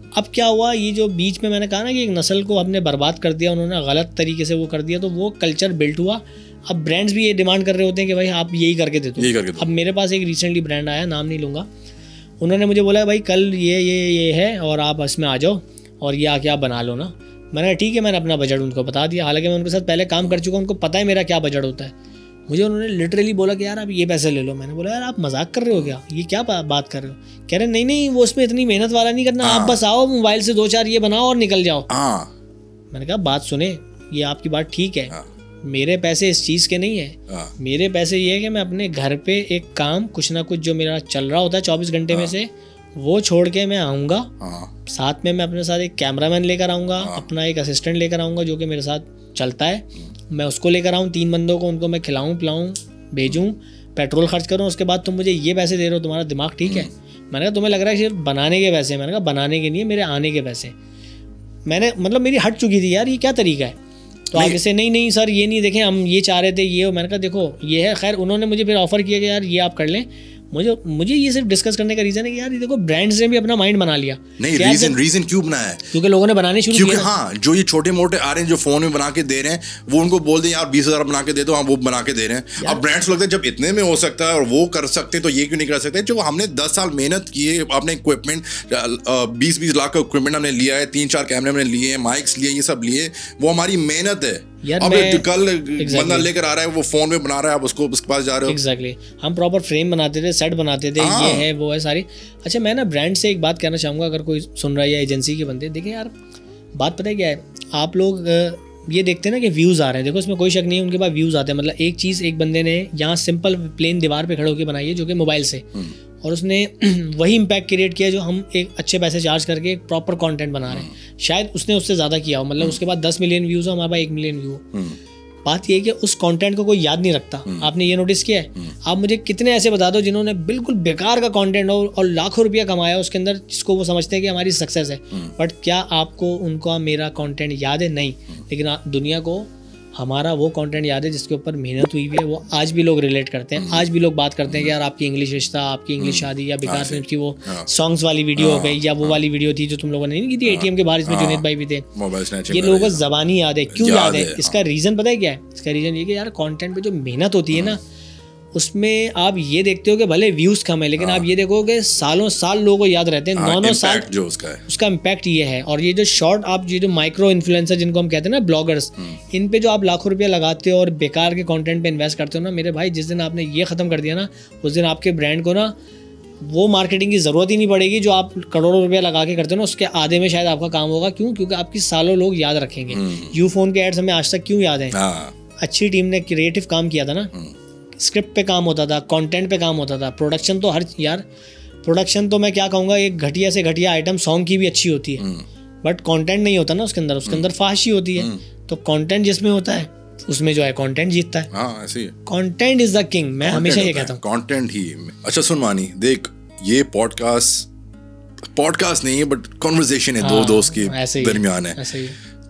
अब क्या हुआ, ये जो बीच में मैंने कहा ना कि एक नस्ल को हमने बर्बाद कर दिया, उन्होंने गलत तरीके से वो कर दिया, तो वो कल्चर बिल्ट हुआ। अब ब्रांड्स भी ये डिमांड कर रहे होते हैं कि भाई आप यही करके दे दो। अब मेरे पास एक रिसेंटली ब्रांड आया, नाम नहीं लूँगा, उन्होंने मुझे बोला भाई कल ये है और आप इसमें आ जाओ और ये आके आप बना लो ना। मैंने ठीक है, मैंने अपना बजट उनको बता दिया, हालांकि मैं उनके साथ पहले काम कर चुका हूँ, उनको पता है मेरा क्या बजट होता है। मुझे उन्होंने लिटरली बोला कि यार आप ये पैसे ले लो। मैंने बोला यार आप मजाक कर रहे हो क्या, ये क्या बात कर रहे हो? कह रहे नहीं वो उसमें इतनी मेहनत वाला नहीं करना, आप बस आओ मोबाइल से 2-4 ये बनाओ और निकल जाओ। मैंने कहा बात सुने, ये आपकी बात ठीक है, मेरे पैसे इस चीज़ के नहीं है, मेरे पैसे ये है कि मैं अपने घर पे एक काम कुछ ना कुछ जो मेरा चल रहा होता है 24 घंटे में से वो छोड़ के मैं आऊँगा, साथ में मैं अपने साथ एक कैमरामैन लेकर आऊँगा, अपना एक असिस्टेंट लेकर आऊँगा जो कि मेरे साथ चलता है, मैं उसको लेकर आऊँ, 3 बंदों को, उनको मैं खिलाऊँ पिलाऊँ भेजूँ, पेट्रोल खर्च करूँ, उसके बाद तुम मुझे ये पैसे दे रहे हो, तुम्हारा दिमाग ठीक है? मैंने कहा तुम्हें लग रहा है सिर्फ बनाने के पैसे? मैंने कहा बनाने के नहीं है, मेरे आने के पैसे। मैंने मतलब मेरी हट चुकी थी यार, ये क्या तरीका है? तो आगे से नहीं सर ये नहीं, देखें हम ये चाह रहे थे ये, मैंने कहा देखो ये है। खैर उन्होंने मुझे फिर ऑफर किया कि यार ये आप कर लें। मुझे ये सिर्फ डिस्कस करने का रीजन है कि यार ये देखो ब्रांड्स ने भी अपना माइंड बना लिया। नहीं रीजन क्यों बनाया है? क्योंकि लोगों ने बनाने शुरू किया। हाँ, जो ये छोटे मोटे आ रहे हैं जो फोन में बना के दे रहे हैं, वो उनको बोल दें यार 20,000 बना के दे दो, हम वो बना के दे रहे हैं। अब ब्रांड्स लगता है जब इतने में हो सकता है और वो कर सकते हैं तो ये क्यों नहीं कर सकते? जो हमने 10 साल मेहनत की है, अपने इक्विपमेंट 20-20 लाख का इक्विपमेंट हमने लिया है, 3-4 कैमरे हमने लिए हैं, माइक्स लिए, ये सब लिए, वो हमारी मेहनत है। अब कल बंदा लेकर आ रहा है वो फोन में बना रहा है, आप उसको उसके पास जा रहे हो। एग्जैक्टली। हम प्रॉपर फ्रेम बनाते थे, सेट बनाते थे, ये है वो है सारी। अच्छा मैं ना ब्रांड से एक बात कहना चाहूँगा, अगर कोई सुन रहा है या एजेंसी के बंदे, देखिए यार बात पता है क्या है, आप लोग ये देखते हैं ना कि व्यूज़ आ रहे हैं, देखो इसमें कोई शक नहीं है उनके पास व्यूज़ आते हैं। मतलब एक चीज़ एक बंदे ने यहाँ सिंपल प्लेन दीवार पे खड़े होकर बनाई है जो कि मोबाइल से, और उसने वही इम्पैक्ट क्रिएट किया जो हम एक अच्छे पैसे चार्ज करके एक प्रॉपर कंटेंट बना रहे हैं। शायद उसने उससे ज़्यादा किया हो, मतलब उसके बाद 10 मिलियन व्यूज़ हो, हमारे पास 1 मिलियन व्यू हो। बात ये है कि उस कंटेंट को कोई याद नहीं रखता। आपने ये नोटिस किया है? आप मुझे कितने ऐसे बता दो जिन्होंने बिल्कुल बेकार का कंटेंट हो और लाखों रुपया कमाया उसके अंदर, जिसको वो समझते हैं कि हमारी सक्सेस है, बट क्या आपको उनका मेरा कंटेंट याद है? नहीं। लेकिन दुनिया को हमारा वो कंटेंट याद है जिसके ऊपर मेहनत हुई हुई है, वो आज भी लोग रिलेट करते हैं, आज भी लोग बात करते हैं कि यार आपकी इंग्लिश रिश्ता, आपकी इंग्लिश शादी, या बेकार फिल्म की वो सॉन्ग्स वाली वीडियो हो गई, या वो वाली वीडियो थी जो तुम लोगों ने नहीं की थी एटीएम के बाहर, इसमें जुनैद भाई भी थे। ये लोगों को ज़बानी याद है। क्यों याद है? इसका रीज़न पता है क्या है? इसका रीज़न ये कि यार कंटेंट पे जो मेहनत होती है ना, उसमें आप ये देखते हो कि भले व्यूज़ कम है, लेकिन आप ये देखो कि सालों साल लोगों को याद रहते हैं, 9-9 साल जो उसका इम्पैक्ट ये है। और ये जो शॉर्ट आप ये जो माइक्रो इन्फ्लुएंसर जिनको हम कहते हैं ना, ब्लॉगर्स, इन पे जो आप लाखों रुपया लगाते हो और बेकार के कंटेंट पे इन्वेस्ट करते हो ना, मेरे भाई जिस दिन आपने ये ख़त्म कर दिया ना, उस दिन आपके ब्रांड को ना वो मार्केटिंग की ज़रूरत ही नहीं पड़ेगी जो आप करोड़ों रुपया लगा के करते हो ना, उसके आधे में शायद आपका काम होगा। क्यों? क्योंकि आपकी सालों लोग याद रखेंगे। यूफोन के एड्स हमें आज तक क्यों याद हैं? अच्छी टीम ने क्रिएटिव काम किया था ना, स्क्रिप्ट पे काम होता था, कंटेंट पे काम होता था, प्रोडक्शन तो प्रोडक्शन तो मैं क्या कहूँगा, एक घटिया से घटिया आइटम सॉन्ग की भी अच्छी होती है, बट कंटेंट नहीं होता ना उसके अंदर फाशी होती है। तो कंटेंट जिसमें होता है उसमें जो है कंटेंट जीतता है। हाँ, ऐसे ही है। कंटेंट इज द किंग, मैं हमेशा ये कहता हूँ, कंटेंट ही। अच्छा सुन मानी, देख ये पॉडकास्ट नहीं है बट कॉन्वर्सेशन है, दो दोस्त के दरमियान है।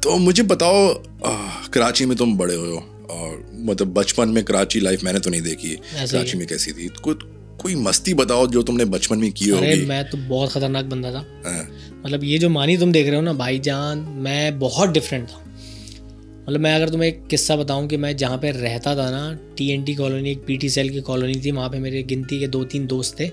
तो मुझे बताओ, कराची में तुम बड़े हो और मतलब बचपन में कराची लाइफ मैंने तो नहीं देखी, कराची में कैसी थी? कोई मस्ती बताओ जो तुमने बचपन में की होगी। मैं तो बहुत खतरनाक बंदा था। मतलब ये जो मानी तुम देख रहे हो ना भाईजान, मैं बहुत डिफरेंट था। मतलब मैं अगर तुम्हें एक किस्सा बताऊं कि मैं जहाँ पे रहता था ना, TNT कॉलोनी, एक PT सेल की कॉलोनी थी, वहाँ पे मेरे गिनती के 2-3 दोस्त थे,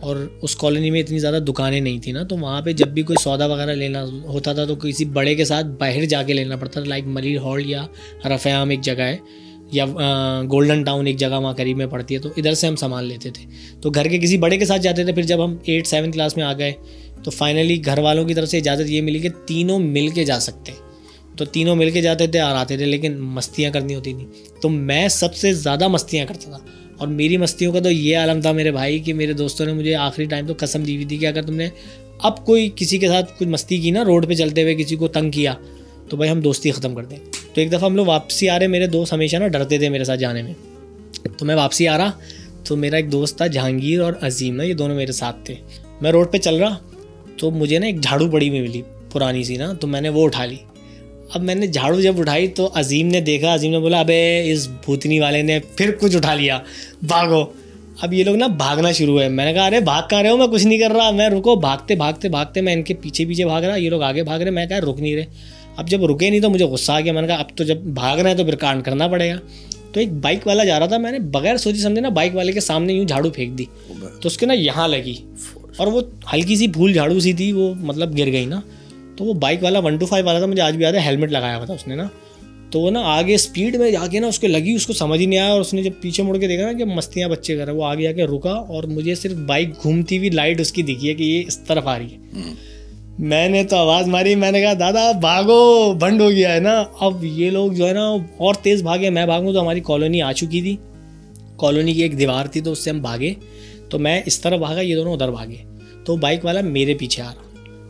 और उस कॉलोनी में इतनी ज़्यादा दुकानें नहीं थी ना, तो वहाँ पे जब भी कोई सौदा वगैरह लेना होता था तो किसी बड़े के साथ बाहर जाके लेना पड़ता था। लाइक मलिर हॉल या रफ़ेआम एक जगह है, या गोल्डन टाउन एक जगह वहाँ करीब में पड़ती है, तो इधर से हम सामान लेते थे। तो घर के किसी बड़े के साथ जाते थे। फिर जब हम 8-7 क्लास में आ गए तो फाइनली घर वालों की तरफ से इजाज़त ये मिली कि तीनों मिल के जा सकते, तो तीनों मिल के जाते थे और आते थे, लेकिन मस्तियाँ करनी होती थी। तो मैं सबसे ज़्यादा मस्तियाँ करता था, और मेरी मस्तियों का तो ये आलम था मेरे भाई कि मेरे दोस्तों ने मुझे आखिरी टाइम तो कसम दी हुई थी कि अगर तुमने अब कोई किसी के साथ कुछ मस्ती की ना, रोड पे चलते हुए किसी को तंग किया, तो भाई हम दोस्ती ख़त्म कर दें। तो एक दफ़ा हम लोग वापसी आ रहे, मेरे दोस्त हमेशा ना डरते थे मेरे साथ जाने में, तो मैं वापसी आ रहा, तो मेरा एक दोस्त था जहांगीर और अजीम ना, ये दोनों मेरे साथ थे। मैं रोड पर चल रहा तो मुझे ना एक झाड़ू पड़ी हुई मिली पुरानी सी ना, तो मैंने वो उठा ली। अब मैंने झाड़ू जब उठाई तो अजीम ने देखा, अजीम ने बोला अबे इस भूतनी वाले ने फिर कुछ उठा लिया, भागो। अब ये लोग ना भागना शुरू है। मैंने कहा अरे भाग कहाँ रहे हो, मैं कुछ नहीं कर रहा, मैं रुको। भागते भागते भागते मैं इनके पीछे पीछे भाग रहा, ये लोग आगे भाग रहे, मैं कहा रुक नहीं रहे। अब जब रुके नहीं तो मुझे गुस्सा आ गया, मैंने कहा अब तो जब भाग रहे हैं तो फिर कांड करना पड़ेगा। तो एक बाइक वाला जा रहा था, मैंने बगैर सोचे समझे ना बाइक वाले के सामने यूँ झाड़ू फेंक दी, तो उसके ना यहाँ लगी, और वो हल्की सी फूल झाड़ू सी थी, वो मतलब गिर गई ना। तो वो बाइक वाला 125 वाला था, मुझे आज भी याद है, हेलमेट लगाया हुआ था उसने ना। तो वो ना आगे स्पीड में जाके ना उसको लगी, उसको समझ ही नहीं आया, और उसने जब पीछे मुड़ के देखा ना कि मस्तियाँ बच्चे कर रहे, वो आगे आके रुका, और मुझे सिर्फ बाइक घूमती हुई लाइट उसकी दिखी है कि ये इस तरफ आ रही है। मैंने तो आवाज़ मारी, मैंने कहा दादा भागो, बंद हो गया है ना। अब ये लोग जो है ना और तेज़ भागे, मैं भागूँ तो हमारी कॉलोनी आ चुकी थी, कॉलोनी की एक दीवार थी, तो उससे हम भागे। तो मैं इस तरफ भागा, ये दोनों उधर भागे, तो बाइक वाला मेरे पीछे आ रहा।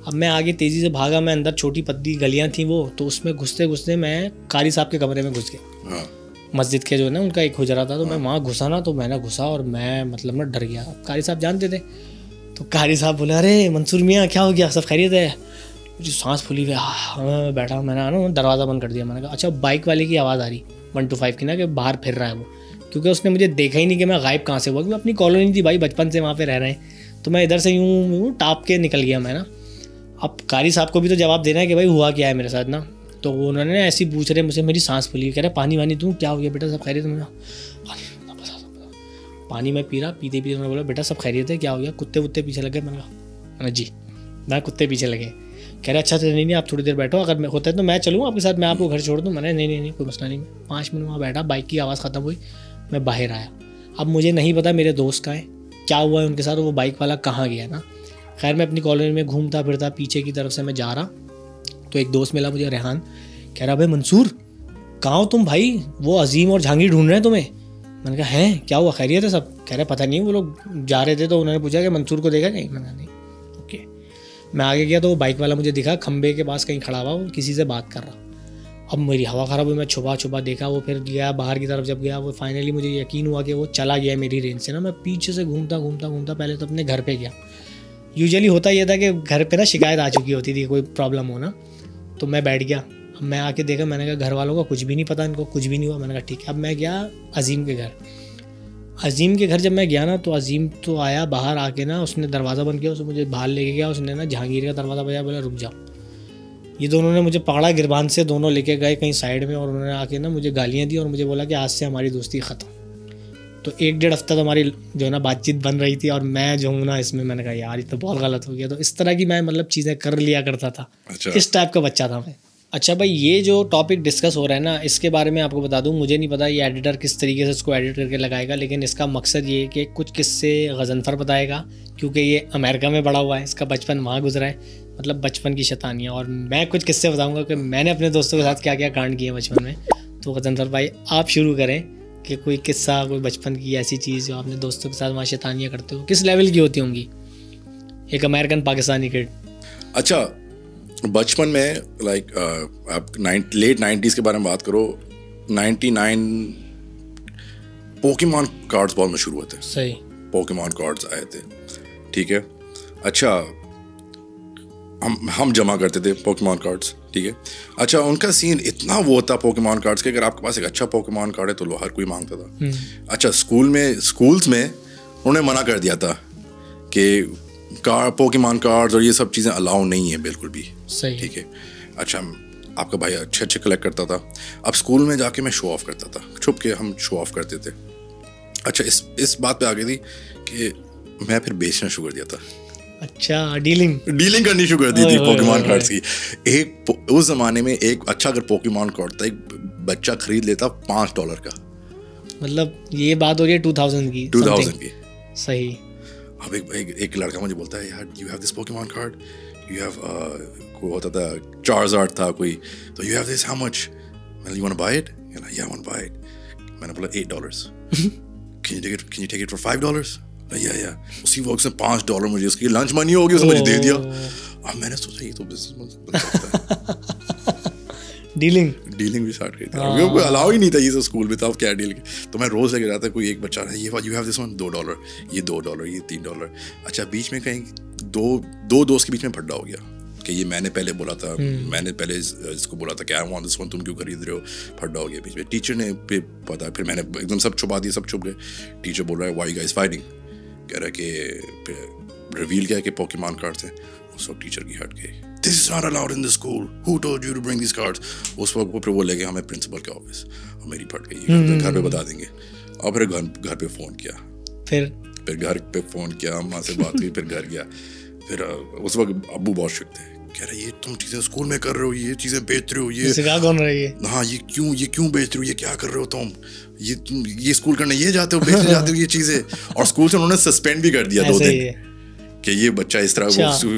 अब मैं आगे तेज़ी से भागा, मैं अंदर छोटी पतली गलियां थी वो, तो उसमें घुसते घुसते मैं कारी साहब के कमरे में घुस गया। मस्जिद के जो है ना उनका एक हुजरा था, तो मैं वहाँ घुसा ना, तो मैंने घुसा और मैं मतलब ना डर गया। कारी साहब जानते थे, तो कारी साहब बोले अरे मंसूर मियाँ क्या हो गया, सब खैरियत है? मुझे सांस फूली हुई, मैं बैठा, मैंने ना दरवाज़ा बंद कर दिया। मैंने कहा अच्छा बाइक वाले की आवाज़ आ रही 125 की ना कि बाहर फिर रहा है वो, क्योंकि उसने मुझे देखा ही नहीं कि मैं गायब कहाँ से हुआ, क्योंकि अपनी कॉलोनी थी भाई, बचपन से वहाँ पर रह रहे हैं। तो मैं इधर से यूँ टाप के निकल गया मैं ना। अब कारी साहब को भी तो जवाब देना है कि भाई हुआ क्या है मेरे साथ ना। तो उन्होंने ऐसी पूछ रहे मुझसे, मेरी सांस फूली, कह रहे पानी वानी दूँ, क्या हो गया बेटा, सब खैरियत? मैं पानी मैं पी रहा, पीते पीते उन्होंने बोला बेटा सब खैरियत है, क्या हो गया, कुत्ते वुत्ते पीछे लगे? मैंने कहा जी मैं कुत्ते पीछे लगे। कह रहे अच्छा तो नहीं आप थोड़ी देर बैठो, अगर होता है तो मैं चलूँ आपके साथ, मैं आपको घर छोड़ दूँ। मैंने नहीं कोई मसला नहीं। 5 मिनट वहाँ बैठा, बाइक की आवाज़ ख़त्म हुई, मैं बाहर आया। अब मुझे नहीं पता मेरे दोस्त कहाँ हैं, क्या हुआ है उनके साथ, वो बाइक वाला कहाँ गया ना। खैर मैं अपनी कॉलोनी में घूमता फिरता पीछे की तरफ से मैं जा रहा, तो एक दोस्त मिला मुझे, रेहान, कह रहा भाई मंसूर कहाँ हो तुम भाई, वो अजीम और जहांगीर ढूंढ रहे हैं तुम्हें। मैंने कहा हैं क्या हुआ, खैरियत है सब? कह रहे पता नहीं, वो लोग जा रहे थे तो उन्होंने पूछा कि मंसूर को देखा नहीं? मैंने कहा नहीं। ओके, मैं आगे गया तो वो बाइक वाला मुझे दिखा खंबे के पास कहीं खड़ा हुआ, वो किसी से बात कर रहा। अब मेरी हवा ख़राब हुई, मैं छुपा देखा, वो फिर गया बाहर की तरफ। जब गया वो फाइनली मुझे यकीन हुआ कि वो चला गया मेरी रेंज से ना। मैं पीछे से घूमता पहले तो अपने घर पे गया। यूजुअली होता यह था कि घर पे ना शिकायत आ चुकी होती थी, कोई प्रॉब्लम हो ना, तो मैं बैठ गया। अब मैं आके देखा, मैंने कहा घर वालों का कुछ भी नहीं पता, इनको कुछ भी नहीं हुआ। मैंने कहा ठीक है। अब मैं गया अजीम के घर। अजीम के घर जब मैं गया ना, तो अजीम तो आया बाहर आके ना, उसने दरवाज़ा बंद किया, उसने मुझे बाहर लेके गया, उसने ना जहांगीर का दरवाज़ा बजाया, बोला रुक जाओ। ये दोनों ने मुझे पकड़ा गिरबान से, दोनों लेके गए कहीं साइड में, और उन्होंने आके ना मुझे गालियाँ दी और मुझे बोला कि आज से हमारी दोस्ती ख़त्म। तो 1-1.5 हफ्ता तो हमारी जो है ना बातचीत बन रही थी, और मैं जो हूँ ना इसमें, मैंने कहा यार ये तो बहुत गलत हो गया। तो इस तरह की मैं मतलब चीज़ें कर लिया करता था। अच्छा। इस टाइप का बच्चा था मैं। अच्छा भाई, ये जो टॉपिक डिस्कस हो रहा है ना, इसके बारे में आपको बता दूं, मुझे नहीं पता ये एडिटर किस तरीके से इसको एडिट करके लगाएगा, लेकिन इसका मकसद ये है कि कुछ किस्से गज़नफ़र बताएगा, क्योंकि ये अमेरिका में बड़ा हुआ है, इसका बचपन वहाँ गुजरा है, मतलब बचपन की शैतानियाँ। और मैं कुछ किस्से बताऊँगा कि मैंने अपने दोस्तों के साथ क्या क्या कांड किए बचपन में। तो गज़नफ़र भाई आप शुरू करें कि कोई किस्सा, कोई बचपन की ऐसी चीज़ जो आपने दोस्तों के साथ वहाँ शैतानियाँ करते हो, किस लेवल की होती होंगी एक अमेरिकन पाकिस्तानी किड। अच्छा, बचपन में लाइक आप लेट 90s के बारे में बात करो, 99 पोकेमॉन कार्ड्स बहुत मशहूर हुए थे। सही, पोकेमॉन कार्ड्स आए थे, ठीक है। अच्छा, हम जमा करते थे पोकेमॉन कार्ड्स, ठीक है। अच्छा, उनका सीन इतना वो था पोकेमॉन कार्ड्स के, अगर आपके पास एक अच्छा पोकेमॉन कार्ड है तो हर कोई मांगता था। अच्छा, स्कूल्स में उन्होंने मना कर दिया था कि पोकेमॉन कार्ड्स और ये सब चीज़ें अलाउ नहीं है बिल्कुल भी। सही, ठीक है। अच्छा, आपका भाई अच्छे कलेक्ट करता था। अब स्कूल में जाके मैं शो ऑफ करता था, छुप के हम शो ऑफ करते थे। अच्छा, इस बात पे आ गई थी कि मैं फिर बेचना शुरू कर दिया था। अच्छा, डीलिंग करनी शुरू कर दी थी पोकेमॉन कार्ड्स की। उस ज़माने में एक अच्छा अगर पोकेमॉन कार्ड था, एक बच्चा खरीद लेता $5 का। मतलब ये बात हो रही है 2000 की। सही। अब एक लड़का मुझे बोलता है यार, you have this Pokemon card, you have कोई होता था चार्जार्ड था कोई, तो you have this, how much, you want to buy it? Yeah, I want to buy it. मैंने बोला $8। Can you take it for $5? Yeah. उसी वक्त से $5 मुझे उसकी लंच मनी होगी, उसने मुझे दे दिया। अब मैंने सोचा ये तो बिजनेस बन सकता है। डीलिंग भी स्टार्ट करी थी। कोई अलाउ ही नहीं था ये सब स्कूल में, तब क्या डील। तो मैं रोज लेके जाता, कोई एक बच्चा है, ये यू हैव दिस वन, $2, ये $2, ये $3। अच्छा, बीच में कहीं दो दोस्त के बीच में फड्डा हो गया कि ये मैंने पहले बोला था, मैंने पहले इसको बोला था कि आई वांट दिस वन, तुम क्यों खरीद रहे हो। फड्डा हो गया बीच में। टीचर ने पता, फिर मैंने एकदम सब छुपा दिया, सब छुप गए। टीचर बोल रहा है व्हाई यू गाइस फाइटिंग, कह रहा है कि रिवील क्या है कि पोकेमॉन कार्ड्स हैं। उस वक्त टीचर की हट गई, this is not allowed in the school, who told you to bring this cards. उस वक्त फिर वो ले गए हमें प्रिंसिपल के ऑफिस, और मेरी फट गई, घर पे बता देंगे। और फिर घर पे फ़ोन किया, फिर घर पे फ़ोन किया, अम्मा से बात हुई, फिर घर गया। फिर उस वक्त अब्बू बहुत शिक थे, कह रहे ये तुम चीज़ें स्कूल में कर रहे हो, ये चीज़ें बेच रहे हो, ये सिखा कौन रही है? हाँ, ये क्यों बेच रहे हो, ये क्या कर रहे हो तुम, ये स्कूल करने ये जाते हो, बेचने जाते हो ये चीज़ें। और स्कूल से उन्होंने सस्पेंड भी कर दिया 2 दिन कि ये बच्चा इस तरह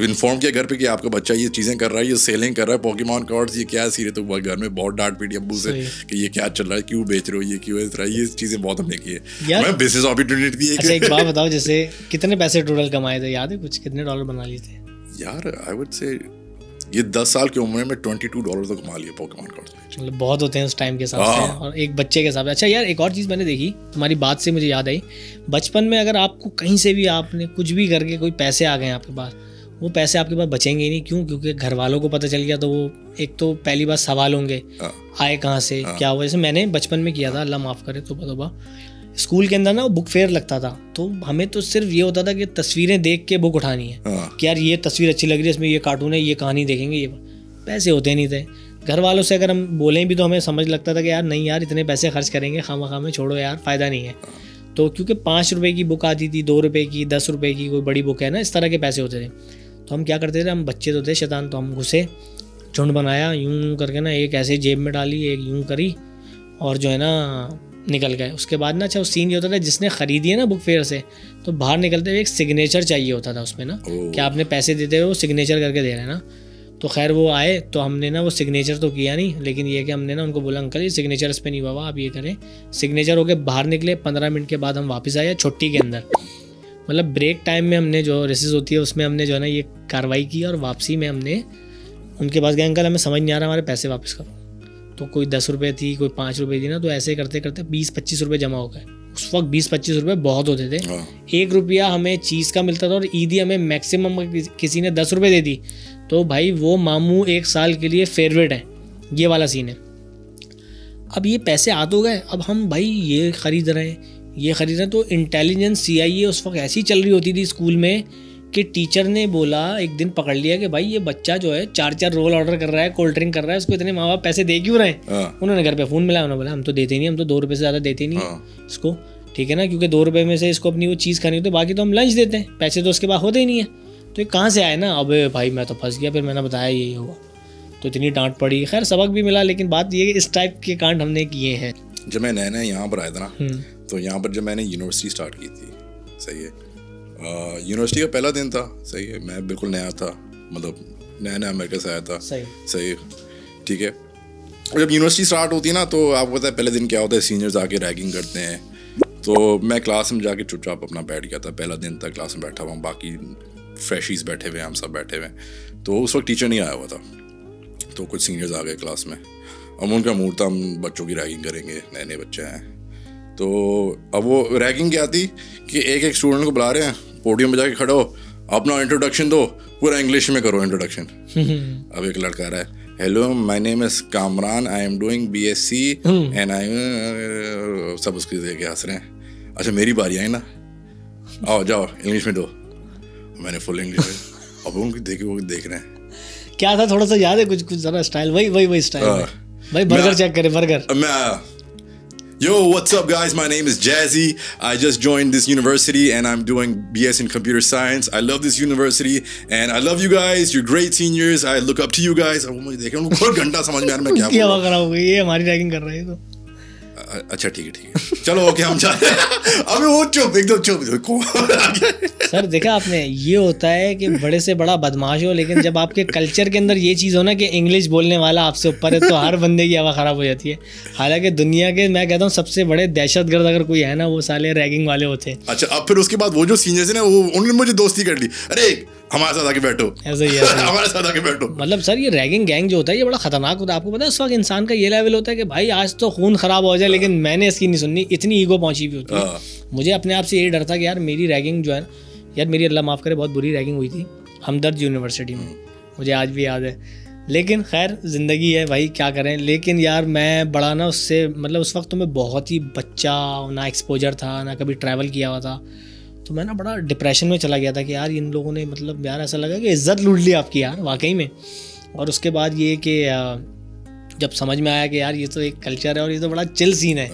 इन्फॉर्म किया घर पे कि आपका बच्चा ये चीज़ें कर रहा है, ये सेलिंग कर रहा है पोकेमॉन कार्ड्स, ये क्या सीरियस। तो घर में बहुत डांट पीटी अब्बू से कि ये क्या चल रहा है, क्यों बेच रहे हो, ये क्यों इस तरह, ये चीज़ें बहुत हमने की है। मैं बिजनेस अपॉर्चुनिटी थी। अच्छा, एक बात बताओ, जैसे कितने पैसे टोटल कमाए थे, याद है कुछ? कितने डॉलर बना लिए थे? यार आई वुड से ये 10 साल की उम्र में $22 तो कमा लिए पोकेमॉन कार्ड्स में। मतलब बहुत होते हैं उस टाइम के हिसाब से, और एक बच्चे के हिसाब से। अच्छा यार, एक और चीज़ मैंने देखी, तुम्हारी बात से मुझे याद आई, बचपन में अगर आपको कहीं से भी आपने कुछ भी करके कोई पैसे आ गए आपके पास, वो पैसे आपके पास बचेंगे ही नहीं। क्यों? क्योंकि घर वालों को पता चल गया तो वो एक तो पहली बार सवाल होंगे, आए कहाँ से, क्या हुआ। जैसे मैंने बचपन में किया था, अल्लाह माफ़ करे, तौबा, स्कूल के अंदर ना बुक फेयर लगता था, तो हमें तो सिर्फ ये होता था कि तस्वीरें देख के बुक उठानी है कि यार ये तस्वीर अच्छी लग रही है, इसमें ये कार्टून है, ये कहानी देखेंगे। ये पैसे होते नहीं थे। घर वालों से अगर हम बोलें भी तो हमें समझ लगता था कि यार नहीं यार, इतने पैसे खर्च करेंगे खामा में, छोड़ो यार, फ़ायदा नहीं है। तो क्योंकि 5 रुपये की बुक आती थी, 2 रुपये की, 10 रुपये की कोई बड़ी बुक है ना, इस तरह के पैसे होते थे। तो हम क्या करते थे, हम बच्चे तो थे शैतान, तो हम घुसे, झुंड बनाया, यूं करके ना एक ऐसे जेब में डाली, एक यूं करी, और जो है ना निकल गए। उसके बाद ना, अच्छा उस सीन ये होता था, जिसने ख़रीदी है ना बुक फेयर से, तो बाहर निकलते हुए एक सिग्नेचर चाहिए होता था उसमें ना, कि आपने पैसे देते हुए वो सिग्नेचर करके दे रहे हैं ना। तो खैर वो आए, तो हमने ना वो सिग्नेचर तो किया नहीं, लेकिन ये कि हमने ना उनको बोला अंकल ये सिग्नेचर इस पर नहीं हुआ, आप ये करें। सिग्नेचर होके बाहर निकले, 15 मिनट के बाद हम वापस आए छुट्टी के अंदर, मतलब ब्रेक टाइम में हमने जो रेसेस होती है उसमें हमने जो है ना ये कार्रवाई की, और वापसी में हमने उनके पास गए, अंकल हमें समझ नहीं आ रहा, हमारे पैसे वापस करो। तो कोई 10 रुपये थी, कोई 5 रुपये थी ना, तो ऐसे करते करते 20-25 रुपये जमा हो गए। उस वक्त 20-25 रुपये बहुत होते थे। 1 रुपया हमें चीज़ का मिलता था, और ईदी हमें मैक्सिमम किसी ने 10 रुपये दे दी तो भाई वो मामू 1 साल के लिए फेवरेट है, ये वाला सीन है। अब ये पैसे आ तो गए, अब हम भाई ये खरीद रहे हैं, तो इंटेलिजेंस CIA उस वक्त ऐसी चल रही होती थी स्कूल में कि टीचर ने बोला, एक दिन पकड़ लिया कि भाई ये बच्चा जो है 4 रोल ऑर्डर कर रहा है, कोल्ड ड्रिंक कर रहा है, उसको इतने माँ बाप पैसे दे क्यों रहे हैं? उन्होंने घर पे फ़ोन मिलाया, उन्होंने बोला हम तो देते नहीं, हम तो 2 रुपये से ज़्यादा देते नहीं इसको, ठीक है ना, क्योंकि 2 रुपये में से इसको अपनी वो चीज़ खानी होती है, बाकी तो हम लंच देते हैं, पैसे तो उसके पास होते ही नहीं है। तो ये कहाँ से आए ना? अबे भाई मैं तो फंस गया, फिर मैंने बताया यही होगा, तो इतनी डांट पड़ी, खैर सबक भी मिला, लेकिन बात ये इस टाइप के कांड हमने किए हैं। जब मैं नया यहाँ पर आया था ना, तो यहाँ पर जब मैंने यूनिवर्सिटी स्टार्ट की थी, सही है, यूनिवर्सिटी का पहला दिन था, सही है, मैं बिल्कुल नया था, मतलब नया अमेरिका से आया था, सही है, ठीक है। और जब यूनिवर्सिटी स्टार्ट होती है ना, तो आपको पता है पहले दिन क्या होता है, सीनियर्स आके रैगिंग करते हैं। तो मैं क्लास में जाके चुपचाप अपना बैठ गया था, पहला दिन था, क्लास में बैठा हुआ, बाकी फ्रेशीज बैठे हुए, हम सब बैठे हुए। तो उस वक्त टीचर नहीं आया हुआ था, तो कुछ सीनियर्स आ गए क्लास में, अब उनका मूड था हम बच्चों की रैगिंग करेंगे, नए बच्चे हैं। तो अब वो रैगिंग क्या थी कि एक स्टूडेंट को बुला रहे हैं, पोडियम पे जाके खड़े हो, अपना इंट्रोडक्शन दो, पूरा इंग्लिश में करो इंट्रोडक्शन। अब एक लड़का आ रहा है, hello my name is Kamran, I am doing BSc and I, सब उसके देख के हंस रहे हैं। अच्छा मेरी बारी आई ना, आओ जाओ इंग्लिश में दो, मैंने फुल इंग्लिश में, अब उनको देखे वो देख रहे हैं, क्या था थोड़ा सा याद है, कुछ ज़रा स्टाइल, वही स्टाइल भाई, बर्गर चेक करे, burger. Yo, what's up guys? My name is Jazzy. I just joined this university and I'm doing BS in computer science. I love this university and I love you guys. You're great seniors. I look up to you guys. अब मुझे देखे उनको बहुत घंटा समझ में आ रहा है मैं क्या बोल रहा हूँ, ये हमारी रैगिंग कर रहा है तो। अच्छा ठीक है, चलो ओके हम जाते हैं। अबे वो चुप, एकदम चुप। सर देखा आपने, ये होता है कि बड़े से बड़ा बदमाश हो, लेकिन जब आपके कल्चर के अंदर ये चीज़ हो ना कि इंग्लिश बोलने वाला आपसे ऊपर है, तो हर बंदे की हवा ख़राब हो जाती है। हालांकि दुनिया के मैं कहता हूँ सबसे बड़े दहशतगर्द अगर कोई है ना, वो साले रैगिंग वाले होते हैं। अच्छा अब फिर उसके बाद वो जो सीनियर्स है ना, वो उन्होंने मुझे दोस्ती कर ली, अरे हमारे साथ आके बैठो, ऐसा ही हमारे साथ आके बैठो। मतलब सर ये रैगिंग गैंग जो होता है ये बड़ा खतरनाक होता है। आपको पता है उस वक्त इंसान का ये लेवल होता है कि भाई आज तो खून खराब हो जाए, लेकिन मैंने इसकी नहीं सुननी, इतनी ईगो पहुंची भी होती है। मुझे अपने आप से यही डर था कि यार मेरी रैगिंग जो है, यार मेरी अल्लाह माफ़ करे बहुत बुरी रैगिंग हुई थी हमदर्द यूनिवर्सिटी में, मुझे आज भी याद है। लेकिन खैर ज़िंदगी है भाई, क्या करें। लेकिन यार मैं बड़ा ना उससे, मतलब उस वक्त तो मैं बहुत ही बच्चा, ना एक्सपोजर था, ना कभी ट्रैवल किया हुआ था, तो मैं ना बड़ा डिप्रेशन में चला गया था कि यार इन लोगों ने, मतलब यार ऐसा लगा कि इज़्ज़त लूट ली आपकी यार वाकई में। और उसके बाद ये कि जब समझ में आया कि यार ये तो एक कल्चर है और ये तो बड़ा चिल सीन है,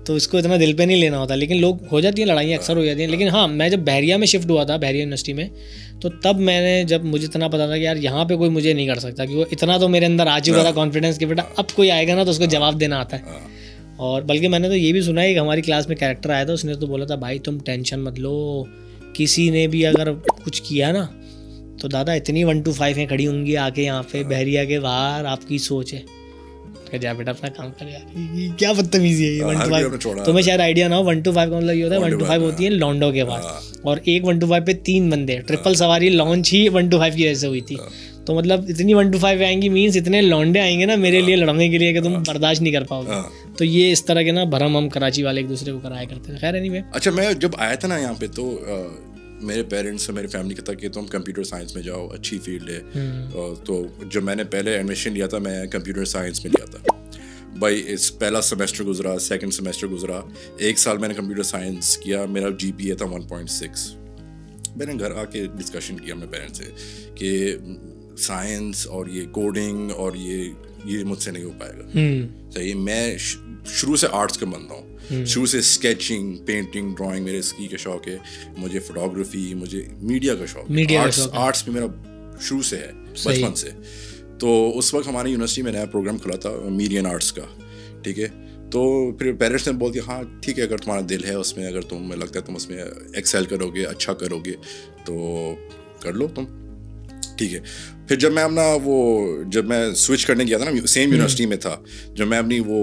तो इसको इतना दिल पे नहीं लेना होता। लेकिन लोग हो जाती हैं, लड़ाइयाँ अक्सर हो जाती हैं। लेकिन हाँ, मैं जब बहरिया में शिफ्ट हुआ था, बहरिया यूनिवर्सिटी में, तो तब मैंने, जब मुझे इतना पता था कि यार यहाँ पे कोई मुझे नहीं कर सकता, क्योंकि इतना तो मेरे अंदर आ चुका था कॉन्फिडेंस कि बेटा अब कोई आएगा ना तो उसको जवाब देना आता है। और बल्कि मैंने तो ये भी सुना है कि हमारी क्लास में कैरेक्टर आया था, उसने तो बोला था भाई तुम टेंशन मत लो, किसी ने भी अगर कुछ किया ना तो दादा इतनी 1 to 5 खड़ी होंगी आके यहाँ पे बहरिया के बाहर, आपकी सोच है। जा बेटा अपना काम कर यार, क्या बदतमीजी है ये 1 to 5। तुम्हें शायद आइडिया ना हो 1 to 5 का मतलब ये होता है, 1 to 5 होती है लॉन्डो के पास, और एक 1 to 5 पे 3 बंदे, ट्रिपल सवारी लॉन्च ही 1 to 5 की वजह से हुई थी। तो मतलब इतनी 1 to 5 आएंगी, मीन्स इतने लौंडे आएंगे ना मेरे लिए लड़ने के लिए कि तुम बर्दाश्त नहीं कर पाओगे। तो ये इस तरह के ना भरम हम कराची वाले एक दूसरे को कराया करते थे। खैर एनीवे, अच्छा मैं जब आया था ना यहाँ पे, तो मेरे पेरेंट्स और मेरी फैमिली कहता कि तुम कंप्यूटर साइंस में जाओ, अच्छी फील्ड है। तो जब मैंने पहले एडमिशन लिया था, मैं कंप्यूटर साइंस में लिया था भाई। इस पहला सेमेस्टर गुजरा, सेकंड सेमेस्टर गुजरा, 1 साल मैंने कंप्यूटर साइंस किया, मेरा GPA था 1.6। मैंने घर आके डिस्कशन किया अपने पेरेंट्स से कि साइंस और ये कोडिंग और ये मुझसे नहीं हो पाएगा। सही, मैं शुरू से आर्ट्स का बंदा हूँ, शुरू से स्केचिंग, पेंटिंग, ड्राइंग मेरे इसकी का शौक है, मुझे फोटोग्राफी, मुझे मीडिया का शौक है, आर्ट्स भी मेरा शुरू से है, बचपन से। तो उस वक्त हमारी यूनिवर्सिटी में नया प्रोग्राम खुला था मीडिया एंड आर्ट्स का, ठीक है। तो फिर पेरेंट्स ने बोल दिया हाँ ठीक है, अगर तुम्हारा दिल है उसमें, अगर तुम्हें लगता है तुम उसमें एक्सेल करोगे, अच्छा करोगे तो कर लो तुम, ठीक है। फिर जब मैं स्विच करने गया था ना, सेम यूनिवर्सिटी में था, जब मैं अपनी वो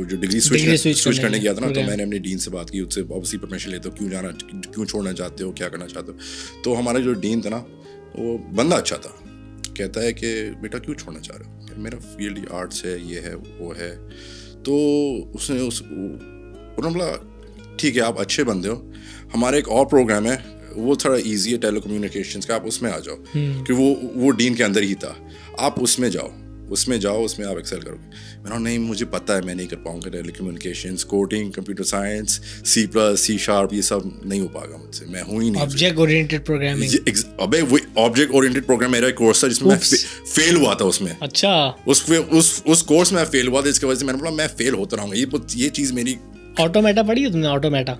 जो डिग्री स्विच करने गया था ना, तो मैंने अपने डीन से बात की, उससे ऑब्वियसली परमिशन लेते हो, क्यों छोड़ना चाहते हो, क्या करना चाहते हो। तो हमारा जो डीन था ना, वो बंदा अच्छा था, कहता है कि बेटा क्यों छोड़ना चाह रहे हो, मेरा फील्ड आर्ट्स है, ये है वो है। तो उसने उन्होंने बोला ठीक है आप अच्छे बंदे हो, हमारा एक और प्रोग्राम है वो थोड़ा इजी है टेलीकम्युनिकेशंस का, आप उसमें आ जाओ, कि वो डीन के अंदर ही था, आप उसमें जाओ, उसमें जाओ, उसमें आप एक्सेल करोगे। मैंने कहा नहीं, मुझे पता है मैं नहीं कर पाऊंगा, telecommunications, coding, computer science, C++, C#, ये सब नहीं हो पाएगा मुझसे, मैं हूँ ही नहीं। ऑब्जेक्ट ओरिएंटेड प्रोग्रामिंग, अबे वो ऑब्जेक्ट ओरिएंटेड प्रोग्राम मेरा कोर्स था जिसमें मैं फेल हुआ था उसमें। अच्छा, उस कोर्स में मैं फेल हुआ था, इसकी वजह से मैंने बोला मैं फेल होता रहूंगा। ये चीज़ मेरी। ऑटोमेटा पढ़ी है तुमने? ऑटोमेटा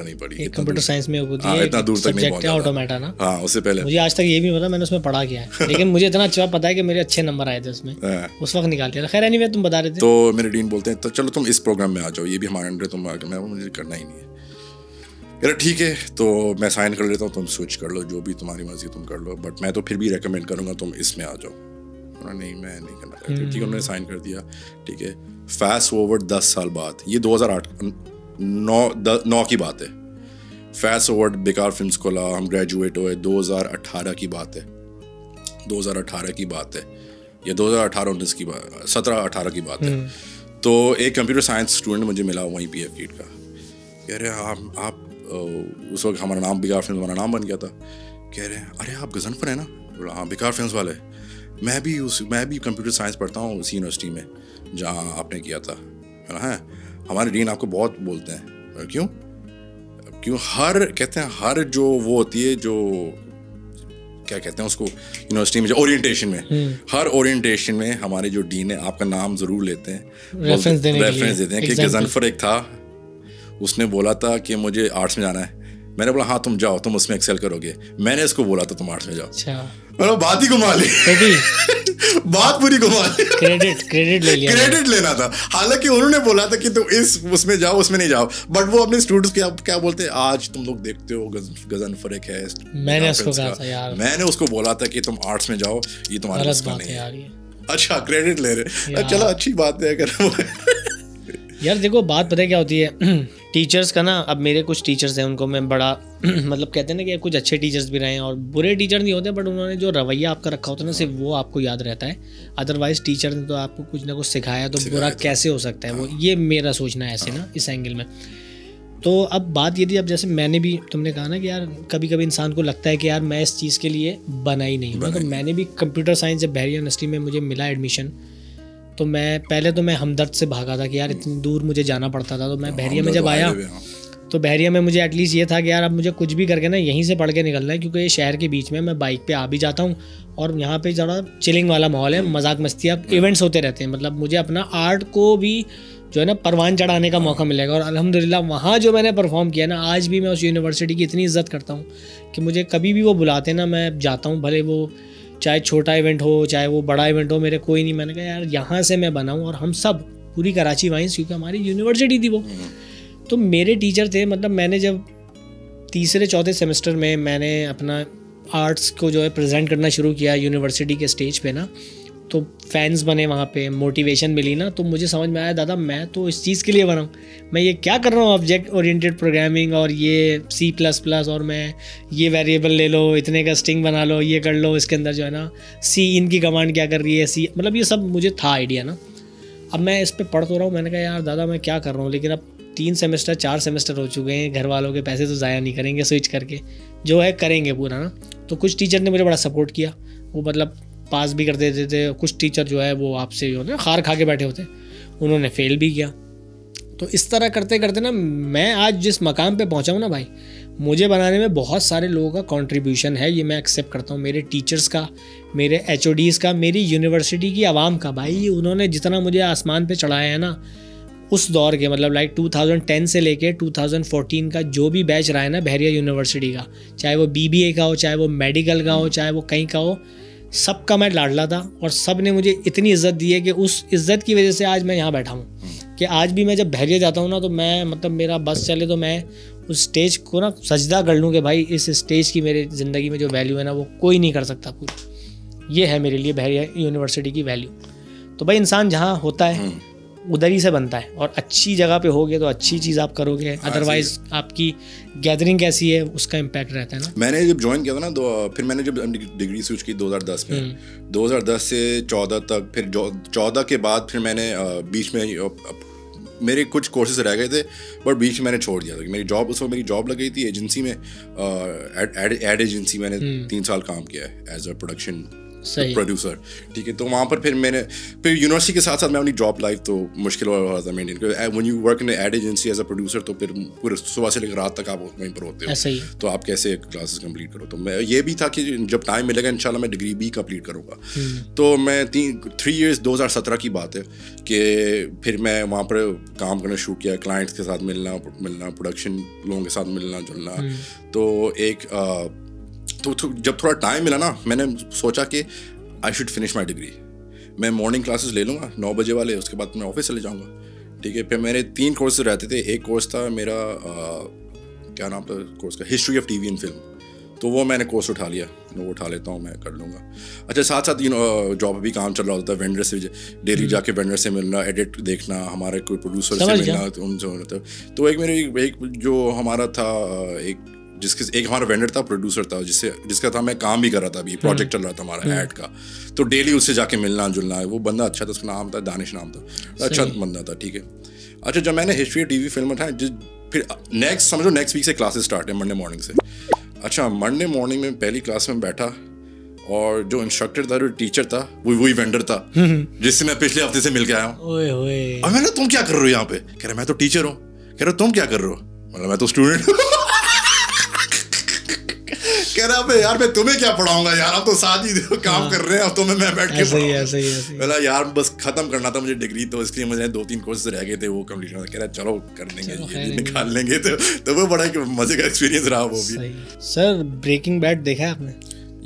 नहीं पढ़ी, कंप्यूटर साइंस में होती है, इतना दूर तक नहीं पहुंचा ऑटोमेटा ना। हाँ, उससे पहले मुझे आज तक ये भी पता मैंने उसमें पढ़ा क्या है, लेकिन मुझे इतना अच्छा पता है कि मेरे अच्छे नंबर आए थे उसमें, उस वक्त निकाल दिया। खैर एनीवे, तुम बता रहे थे। तो मेरे डीन बोलते हैं तो चलो तुम इस प्रोग्राम में आ जाओ, ये भी हमारे अंडर तुम, मैं मुझे करना ही नहीं है। यार ठीक है, तो मैं साइन कर लेता हूँ, तुम स्विच कर लो, जो भी तुम्हारी मर्जी तुम कर लो, बट मैं तो फिर भी रेकमेंड करूँगा तुम इसमें आ जाओ। नहीं, मैं नहीं करना चाहती। ठीक है, उन्होंने साइन कर दिया। ठीक है, फास्ट फॉरवर्ड 10 साल बाद, ये 2009 की बात है। फास्ट फॉरवर्ड बेकार फिल्म्स खोला, हम ग्रेजुएट हुए, 2018 की बात है, 2018 की बात है, या 2018-19 की बात, 17-18 की बात है। तो एक कंप्यूटर साइंस स्टूडेंट मुझे मिला वहीं PF किट का, कह रहे आप उस वक्त हमारा नाम बेकार फिल्म, हमारा नाम बन गया था। कह रहे हैं अरे आप गजनफर है ना? बोला हाँ, बेकार फिल्म्स वाले। मैं भी कंप्यूटर साइंस पढ़ता हूँ उसी यूनिवर्सिटी में जहाँ आपने किया था। है, हमारे डीन आपको बहुत बोलते हैं। क्यों कहते हैं हर जो वो होती है, जो क्या कहते हैं उसको यूनिवर्सिटी में, जो ओरिएंटेशन में, हर ओरिएंटेशन में हमारे जो डीन है आपका नाम जरूर लेते हैं, रेफरेंस देते हैं। कि गजनफर एक था, उसने बोला था कि मुझे आर्ट्स में जाना है। मैंने बोला हाँ तुम जाओ, तुम उसमें एक्सेल करोगे। मैंने इसको बोला था तुम आर्ट्स में जाओ। अच्छा, बात ही घुमा ली बात पूरी घुमा ली। क्रेडिट ले लिया, क्रेडिट लेना था। हालांकि उन्होंने बोला था कि तुम उसमें जाओ, उसमें नहीं जाओ, बट वो अपने स्टूडेंट्स क्या बोलते हैं, आज तुम लोग देखते हो गजनफर एक है। मैंने उसको कहा था यार, मैंने उसको बोला था कि तुम आर्ट्स में जाओ, ये तुम्हारे पास नहीं है यार। अच्छा, क्रेडिट ले रहे, चलो अच्छी बात है अगर यार देखो बात पता है क्या होती है, टीचर्स का ना, अब मेरे कुछ टीचर्स हैं उनको मैं बड़ा मतलब कहते हैं ना कि कुछ अच्छे टीचर्स भी रहे हैं और बुरे टीचर नहीं होते, बट उन्होंने जो रवैया आपका रखा होता है ना, सिर्फ वो आपको याद रहता है। अदरवाइज टीचर ने तो आपको कुछ ना कुछ सिखाया, तो बुरा कैसे हो सकता है वो, ये मेरा सोचना है ऐसे ना, इस एंगल में। तो अब बात ये थी, अब जैसे मैंने भी, तुमने कहा ना कि यार कभी कभी इंसान को लगता है कि यार मैं इस चीज़ के लिए बना ही नहीं हूँ। तो मैंने भी कंप्यूटर साइंस, जब बहरिया यूनिवर्सिटी में मुझे मिला एडमिशन, तो मैं हमदर्द से भागा था कि यार इतनी दूर मुझे जाना पड़ता था। तो मैं बहरिया में जब आया, तो बहरिया में मुझे एटलीस्ट ये था कि यार अब मुझे कुछ भी करके ना यहीं से पढ़ के निकलना है, क्योंकि ये शहर के बीच में मैं बाइक पे आ भी जाता हूँ और यहाँ पे ज़रा चिलिंग वाला माहौल है, मजाक मस्तियाँ, इवेंट्स होते रहते हैं। मतलब मुझे अपना आर्ट को भी जो है ना परवान चढ़ाने का मौका मिलेगा। और अल्हम्दुलिल्लाह वहाँ जो मैंने परफॉर्म किया ना, आज भी मैं उस यूनिवर्सिटी की इतनी इज़्ज़त करता हूँ कि मुझे कभी भी वो बुलाते ना, मैं जाता हूँ, भले वो चाहे छोटा इवेंट हो चाहे वो बड़ा इवेंट हो, मेरे कोई नहीं। मैंने कहा यार यहाँ से मैं बनाऊँ, और हम सब पूरी कराची वाइंस, क्योंकि हमारी यूनिवर्सिटी थी वो। तो मेरे टीचर थे, मतलब मैंने जब 3-4 सेमेस्टर में मैंने अपना आर्ट्स को जो है प्रेजेंट करना शुरू किया यूनिवर्सिटी के स्टेज पे ना, तो फैंस बने वहाँ पे, मोटिवेशन मिली ना, तो मुझे समझ में आया दादा मैं तो इस चीज़ के लिए बना हूँ, मैं ये क्या कर रहा हूँ ऑब्जेक्ट ओरिएंटेड प्रोग्रामिंग और ये C++, और मैं ये वेरिएबल ले लो, इतने का स्ट्रिंग बना लो, ये कर लो, इसके अंदर जो है ना C इनकी कमांड क्या कर रही है, C, मतलब ये सब मुझे था आइडिया ना। अब मैं इस पर पढ़ तो रहा हूँ, मैंने कहा यार दादा मैं क्या कर रहा हूँ, लेकिन अब 4 सेमेस्टर हो चुके हैं, घर वालों के पैसे तो ज़ाया नहीं करेंगे, स्विच करके जो है करेंगे पूरा ना। तो कुछ टीचर ने मुझे बड़ा सपोर्ट किया, वो मतलब पास भी कर देते थे। कुछ टीचर जो है वो आपसे जो है खार खा के बैठे होते, उन्होंने फेल भी किया। तो इस तरह करते करते ना मैं आज जिस मकाम पे पहुंचा हूँ ना भाई, मुझे बनाने में बहुत सारे लोगों का कंट्रीब्यूशन है, ये मैं एक्सेप्ट करता हूँ। मेरे टीचर्स का, मेरे HODs का, मेरी यूनिवर्सिटी की आवाम का। भाई उन्होंने जितना मुझे आसमान पे चढ़ाया है ना उस दौर के, मतलब लाइक 2010 से लेके 2014 का जो भी बैच रहा है ना बहरिया यूनिवर्सिटी का, चाहे वो BBA का हो, चाहे वो मेडिकल का हो, चाहे वो कहीं का हो, सबका मैं लाडला था। और सब ने मुझे इतनी इज़्ज़त दी है कि उस इज़्ज़त की वजह से आज मैं यहाँ बैठा हूँ कि आज भी मैं जब बहरिया जाता हूँ ना, तो मैं मतलब मेरा बस चले तो मैं उस स्टेज को ना सजदा कर लूँ कि भाई इस स्टेज की मेरी ज़िंदगी में जो वैल्यू है ना वो कोई नहीं कर सकता पूरी। ये है मेरे लिए बहरिया यूनिवर्सिटी की वैल्यू। तो भाई इंसान जहाँ होता है उधर ही से बनता है, और अच्छी जगह पे होगे तो अच्छी चीज़ आप करोगे, अदरवाइज आपकी गैदरिंग कैसी है उसका इम्पैक्ट रहता है ना। मैंने जब ज्वाइन किया था ना, फिर मैंने जब डिग्री स्विच की 2010 में, 2010 से 14 तक, फिर 14 के बाद फिर मैंने बीच में मेरे कुछ कोर्सेज रह गए थे, बट बीच में मैंने छोड़ दिया था। मेरी जॉब, उस वक्त मेरी जॉब लग गई थी एजेंसी में, एड एजेंसी। मैंने 3 साल काम किया है एज अ प्रोडक्शन प्रोड्यूसर, ठीक है। तो वहाँ पर फिर यूनिवर्सिटी के साथ साथ मैं अपनी जॉब लाइफ तो मुश्किल हो रहा था maintain, when you work in ad agency as a producer, तो फिर पूरे सुबह से लेकर रात तक आप वहीं पर होते हो, तो आप कैसे क्लासेस कंप्लीट करो। तो मैं ये भी था कि जब टाइम मिलेगा इंशाल्लाह मैं डिग्री भी कंप्लीट करूँगा। तो मैं 3 years 2017 की बात है कि फिर मैं वहाँ पर काम करना शुरू किया, क्लाइंट्स के साथ मिलना, प्रोडक्शन लोगों के साथ मिलना जुलना। तो तो जब थोड़ा टाइम मिला ना, मैंने सोचा कि I should finish my degree. मैं मॉर्निंग क्लासेस ले लूँगा 9 बजे वाले, उसके बाद मैं ऑफिस चले जाऊँगा, ठीक है। फिर मेरे 3 कोर्स रहते थे। एक कोर्स था मेरा क्या नाम था कोर्स का, history of TV and film, तो वो मैंने कोर्स उठा लिया, वो उठा लेता हूँ, मैं कर लूँगा। अच्छा, साथ साथ जॉब भी काम चल रहा होता है, वेंडर से डेली जाके वेंडर से मिलना, एडिट देखना, हमारे कोई प्रोड्यूसर से मिलना, उनसे होता। तो एक मेरे एक जो हमारा था, एक हमारा वेंडर था, प्रोड्यूसर था, जिसका था मैं काम भी कर रहा था, अभी प्रोजेक्ट चल रहा था हमारा ऐड का, तो डेली उससे जाके मिलना जुलना। वो बंदा अच्छा था, उसका नाम था दानिश, नाम था, अच्छा बंदा था, ठीक है। अच्छा, जब मैंने हिस्ट्री टीवी फिल्म उठाया, फिर नेक्स्ट वीक से क्लासेस स्टार्ट है, मंडे मॉर्निंग से। अच्छा, मंडे मॉर्निंग में पहली क्लास में बैठा, और जो इंस्ट्रक्टर था, जो टीचर था, वही वेंडर था जिससे मैं पिछले हफ्ते से मिल के आया हूँ। और मैंने, तुम क्या कर रहे हो यहाँ पे? कह रहे मैं तो टीचर हूँ। कह रहे तुम क्या कर रहे हो? मतलब मैं तो स्टूडेंट हूँ। कह रहा यार मैं तुम्हें क्या पढ़ाऊंगा यार, आप तो साथ ही काम कर रहे हैं, अब तुम्हें मैं बैठ के बोला यार बस खत्म करना था मुझे डिग्री, तो इसलिए मुझे 2-3 कोर्स रह गए थे, वो कंप्लीट करना। कह रहा चलो कर लेंगे, ये निकाल लेंगे। तो वो बड़ा मजे का एक्सपीरियंस रहा वो भी। सर, ब्रेकिंग बैड देखा है आपने?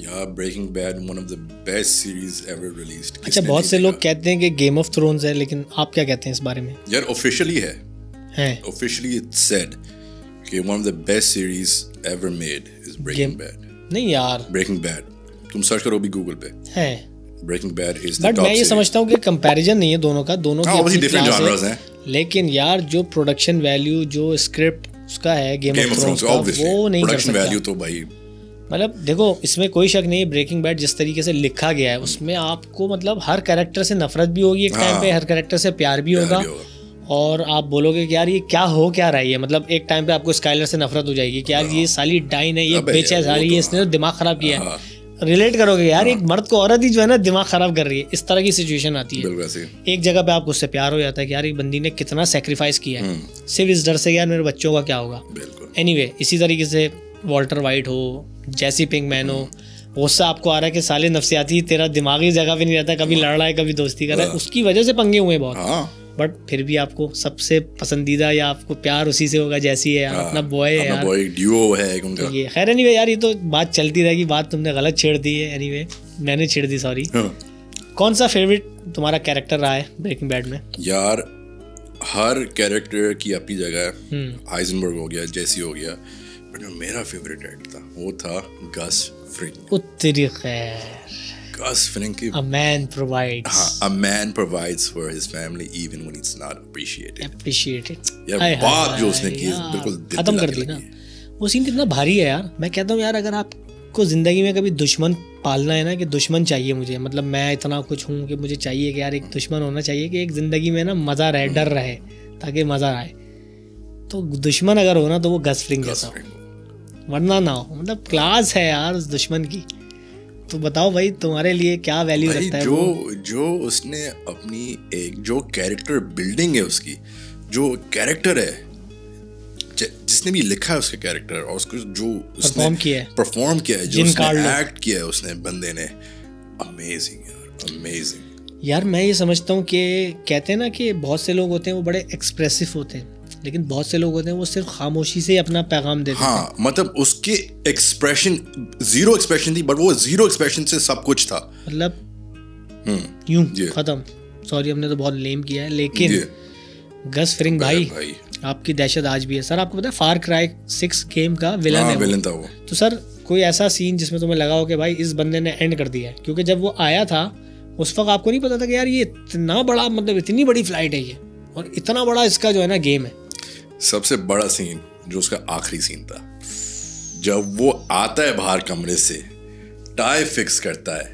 यार, Breaking Bad one of the best series ever released. अच्छा, बहुत से लोग कहते हैं कि गेम ऑफ थ्रोन्स है, लेकिन आप क्या कहते हैं इस बारे में? यार, ऑफिशियली है, ऑफिशियली इट्स सेड कि one of the best series ever made is Breaking Bad. नहीं यार, ब्रेकिंग बैड तुम सर्च करो भी गूगल पे, है Breaking Bad is the top. But मैं ये समझता हूँ कि कंपैरिजन नहीं है दोनों का, दोनों की अपनी डिफरेंट जॉनर्स हैं, लेकिन यार जो प्रोडक्शन वैल्यू, जो स्क्रिप्ट उसका है गेम ऑफ थ्रोन्स का, वो नहीं कर सकता। प्रोडक्शन वैल्यू तो भाई, मतलब देखो, इसमें कोई शक नहीं है, ब्रेकिंग बैड जिस तरीके से लिखा गया है उसमें आपको मतलब हर कैरेक्टर से नफरत भी होगी एक टाइम पे, हर कैरेक्टर से प्यार भी होगा, और आप बोलोगे कि यार ये क्या रहा है, मतलब एक टाइम पे आपको स्काइलर से नफरत हो जाएगी कि यार ये साली डाइन है, ये बेच है साली, ये इसने तो दिमाग खराब किया है। रिलेट करोगे यार, एक मर्द को औरत ही जो है ना दिमाग खराब कर रही है, इस तरह की सिचुएशन आती है। एक जगह पे आपको उससे प्यार हो जाता है कि यार एक बंदी ने कितना सेक्रीफाइस किया है, सिर्फ इस डर से यार मेरे बच्चों का क्या होगा। एनीवे, इसी तरीके से वॉल्टर वाइट हो, जैसी पिंकमैन हो, उससे आपको आ रहा है कि साले नफ्सियाती तेरा दिमागी जगह पे नहीं रहता, कभी लड़ रहा है कभी दोस्ती कर रहा है, उसकी वजह से पंगे हुए बहुत। बट फिर भी आपको सबसे पसंदीदा या आपको प्यार उसी से होगा जैसी है यार, अपना बॉय है यार, ड्यूओ है उनका। ये खैर एनीवे यार, ये तो बात चलती रहेगी, बात तुमने गलत छेड़ दी है, एनीवे मैंने छेड़ दी, सॉरी। कौन सा फेवरेट तुम्हारा कैरेक्टर रहा है ब्रेकिंग बैड में? यार, हर कैरेक्टर की अपनी जगह है। हाइजेनबर्ग हो गया, जेसी हो गया, बट जो मेरा फेवरेट कैरेक्टर था वो था गस फ्रिंग। उत्तरी खैर, Gus Fring की a man provides. हाँ, a man provides for his family even when it's not appreciated. यार बात जो उसने की बिल्कुल खत्म कर दी ना। वो सीन कितना भारी है यार। मैं कहता हूँ यार, अगर आपको जिंदगी में कभी दुश्मन पालना है ना, कि दुश्मन चाहिए मुझे, मतलब मैं इतना कुछ हूँ कि मुझे चाहिए कि यार एक दुश्मन होना चाहिए कि एक जिंदगी में ना मजा रहे, डर रहे, ताकि मजा आए, तो दुश्मन अगर हो ना तो वो गस फ्रिंग जैसा हो, वरना ना हो। मतलब क्लास है यार उस दुश्मन की। तो बताओ भाई, तुम्हारे लिए क्या वैल्यू रखता है जो उसने अपनी एक जो कैरेक्टर बिल्डिंग है, उसकी जो कैरेक्टर है, जिसने भी लिखा है उसके कैरेक्टर, और उसको जो परफॉर्म किया है, जो उसने एक्ट किया है उसने बंदे ने, अमेजिंग यार, अमेजिंग। यार मैं ये समझता हूँ कि कहते हैं ना कि बहुत से लोग होते हैं वो बड़े एक्सप्रेसिव होते हैं, लेकिन बहुत से लोग होते हैं वो सिर्फ खामोशी से अपना पैगाम देते हैं। हाँ, मतलब उसके एक्सप्रेशन, जीरो एक्सप्रेशन थी, बट वो जीरो एक्सप्रेशन से सब कुछ था, मतलब यूं खत्म। सॉरी, हमने तो बहुत लेम किया है, लेकिन गस फ्रिंग भाई आपकी दहशत आज भी है। सर, आपको पता है फार क्राई 6 गेम का विलन था वो। तो सर, कोई ऐसा सीन जिसमें तुम्हें लगा हो कि भाई इस बंदे ने एंड कर दिया है? क्योंकि जब वो आया था उस वक्त आपको नहीं पता था कि यार ये इतना बड़ा, मतलब इतनी बड़ी फ्लाइट है ये, और इतना बड़ा इसका जो है ना गेम है। सबसे बड़ा सीन जो उसका आखिरी सीन था, जब वो आता है बाहर कमरे से, टाई फिक्स करता है,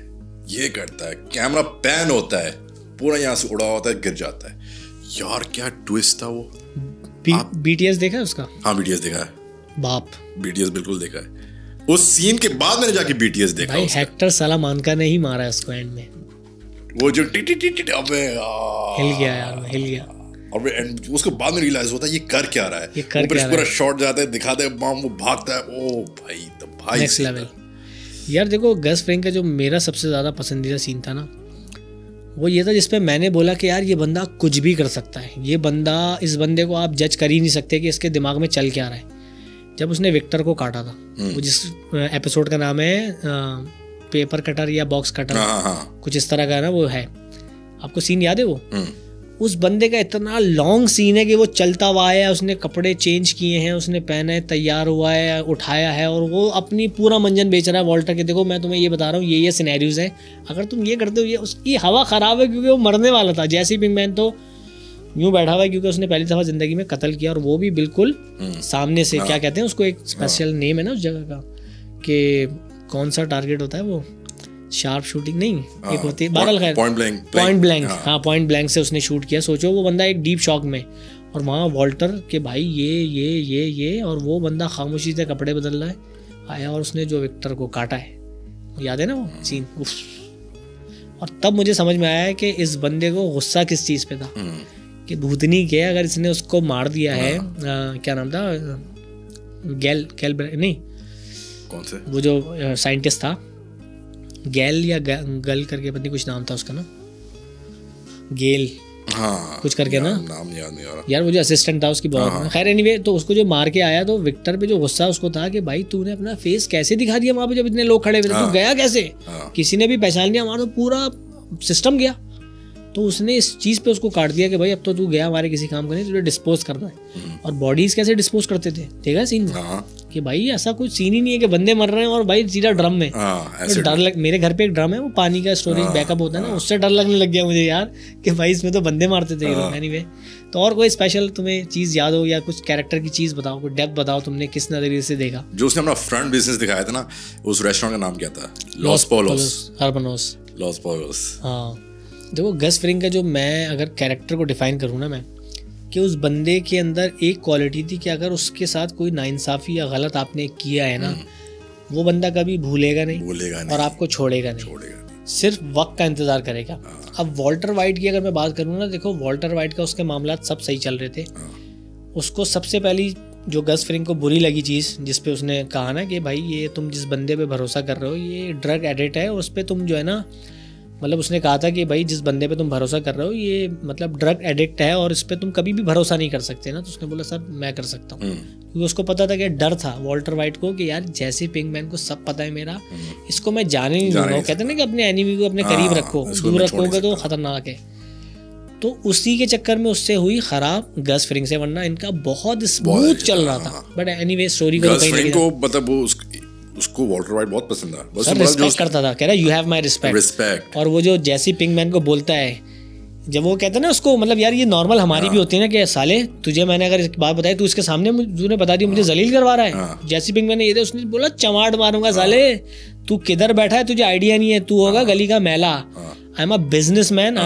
ये करता है, कैमरा पैन होता है, पूरा यहाँ से उड़ा होता है, गिर जाता है। यार क्या ट्विस्ट था वो। BTS देखा है उसका? हाँ, BTS देखा है। बाप, BTS बिल्कुल देखा है। उस सीन के बाद मैंने जाके बीटीएस देखा भाई हेक्टर सलामानका ने ही मारा है उसको एंड में, वो जो टी टी टी टी अबे हिल गया यार, हिल गया। और उसको बाद में रियलाइज होता है ये कर क्या रहा है, ये कर क्या रहा है, पूरा शॉट जाता है, दिखाता है बम, वो भागता है, ओ भाई तो भाई नेक्स्ट लेवल। यार देखो गस फ्रिंग का जो मेरा सबसे ज़्यादा पसंदीदा सीन था ना, वो ये था जिसपे मैंने बोला कि यार ये बंदा कुछ भी कर सकता है, ये बंदा, इस बंदे को आप जज कर ही नहीं सकते कि इसके दिमाग में चल क्या रहा है। जब उसने विक्टर को काटा था, वो जिस एपिसोड का नाम है पेपर कटर या बॉक्स कटर, कुछ इस तरह का ना वो है, आपको सीन याद है वो? उस बंदे का इतना लॉन्ग सीन है कि वो चलता हुआ आया, उसने कपड़े चेंज किए हैं, उसने पहने, तैयार हुआ है, उठाया है, और वो अपनी पूरा मंजन बेच रहा है वॉल्टर के, देखो मैं तुम्हें ये बता रहा हूँ, ये सिनेरियोज हैं, अगर तुम ये करते हो, ये उसकी हवा ख़राब है क्योंकि वो मरने वाला था। जैसे पिंकमैन तो यूँ बैठा हुआ है क्योंकि उसने पहली दफ़ा ज़िंदगी में कत्ल किया, और वो भी बिल्कुल सामने से। क्या कहते हैं उसको, एक स्पेशल नेम है ना उस जगह का, कि कौन सा टारगेट होता है वो, शार्प शूटिंग नहीं, एक होती है बादल, खैर पॉइंट ब्लैंक, हाँ पॉइंट ब्लैंक से उसने शूट किया। सोचो वो बंदा एक डीप शॉक में, और वहाँ वॉल्टर के भाई ये और वो बंदा खामोशी से कपड़े बदल रहा है, आया और उसने जो विक्टर को काटा है, याद है ना वो सीन। और तब मुझे समझ में आया है कि इस बंदे को गुस्सा किस चीज़ पे था, कि भूतनी के अगर इसने उसको मार दिया है, क्या नाम था, गैल नहीं, कौन से, वो जो साइंटिस्ट था, गैल या गल करके पता नहीं कुछ नाम था उसका ना, गेल, हाँ कुछ करके ना, नाम याद नहीं आ रहा यार, वो जो असिस्टेंट था उसकी बहुत, खैर एनीवे, तो उसको जो मार के आया, तो विक्टर पे जो गुस्सा उसको था कि भाई तूने अपना फेस कैसे दिखा दिया वहाँ पे जब इतने लोग खड़े हुए थे, तू गया कैसे, किसी ने भी पहचान लिया, हमारा तो पूरा सिस्टम गया। तो उसने इस चीज़ पे उसको काट दिया कि भाई अब तो तू गया हमारे किसी काम का नहीं, तुझे डिस्पोज करना है। और बॉडीज कैसे डिस्पोज करते थे, देखा सीन कि भाई ऐसा कुछ सीन ही नहीं है कि बंदे मर रहे हैं और भाई सीधा ड्रम में, तो डर लग, मेरे घर पे एक ड्रम है, वो पानी का स्टोरेज बैकअप होता है ना, उससे डर लगने लग गया मुझे यार कि भाई इसमें तो बंदे मारते थे लोग। एनीवे, तो और कोई स्पेशल तुम्हें चीज़ याद हो या कुछ कैरेक्टर की चीज़ बताओ, कोई डेप्थ बताओ, तुमने किस नजरिए से देखा? जो उसने अपना फ्रंट बिजनेस दिखाया था ना, उस रेस्टोरेंट का नाम क्या था, लॉस पोलोस, हर्बनोस, लॉस पोलोस। हाँ देखो गस फ्रिंग का जो मैं अगर कैरेक्टर को डिफाइन करूँ ना मैं, कि उस बंदे के अंदर एक क्वालिटी थी कि अगर उसके साथ कोई नाइंसाफ़ी या गलत आपने किया है ना, वो बंदा कभी भूलेगा नहीं और आपको छोड़ेगा नहीं, सिर्फ वक्त का इंतज़ार करेगा। अब वॉल्टर वाइट की अगर मैं बात करूँ ना, देखो वॉल्टर वाइट का उसके मामला सब सही चल रहे थे। उसको सबसे पहली जो गस फ्रिंग को बुरी लगी चीज़, जिसपे उसने कहा ना कि भाई ये तुम जिस बंदे पे भरोसा कर रहे हो ये ड्रग एडिक्ट है, उस पर तुम जो है ना, मतलब उसने कहा था कि भाई जिस बंदे पे तुम भरोसा कर रहे हो ये मतलब ड्रग एडिक्ट है और इस पर तुम कभी भी भरोसा नहीं कर सकते ना। तो उसने बोला सर मैं कर सकता हूँ, क्योंकि उसको पता था कि डर था वॉल्टर वाइट को कि यार जैसे पिंकमैन को सब पता है मेरा, इसको मैं जाने नहीं दूंगा। वो कहते हैं ना कि अपने एनिमी को अपने करीब रखो, दूर रखोगे तो खतरनाक है। तो उसी के चक्कर में उससे हुई खराब गस फ्रिंग से, वरना इनका बहुत स्मूथ चल रहा था। बट एनीवे स्टोरी को मतलब उसको वॉल्टर वाइट बहुत पसंद है, बस रिस्पेक्ट करता था, कह रहा यू हैव माय रिस्पेक्ट। और वो जो जैसी पिंकमैन को बोलता है, जब वो कहता है ना उसको, मतलब यार ये नॉर्मल हमारी भी होती है ना कि साले तुझे मैंने अगर एक बात बताई तू इसके सामने तूने बता दी, मुझे जलील करवा रहा है। जैसी पिंकमैन ने ये उसने बोला चमाट मारूंगा साले, तू किधर बैठा है तुझे आइडिया नहीं है, तू होगा गली का मैला, आई एम अ बिजनेसमैन,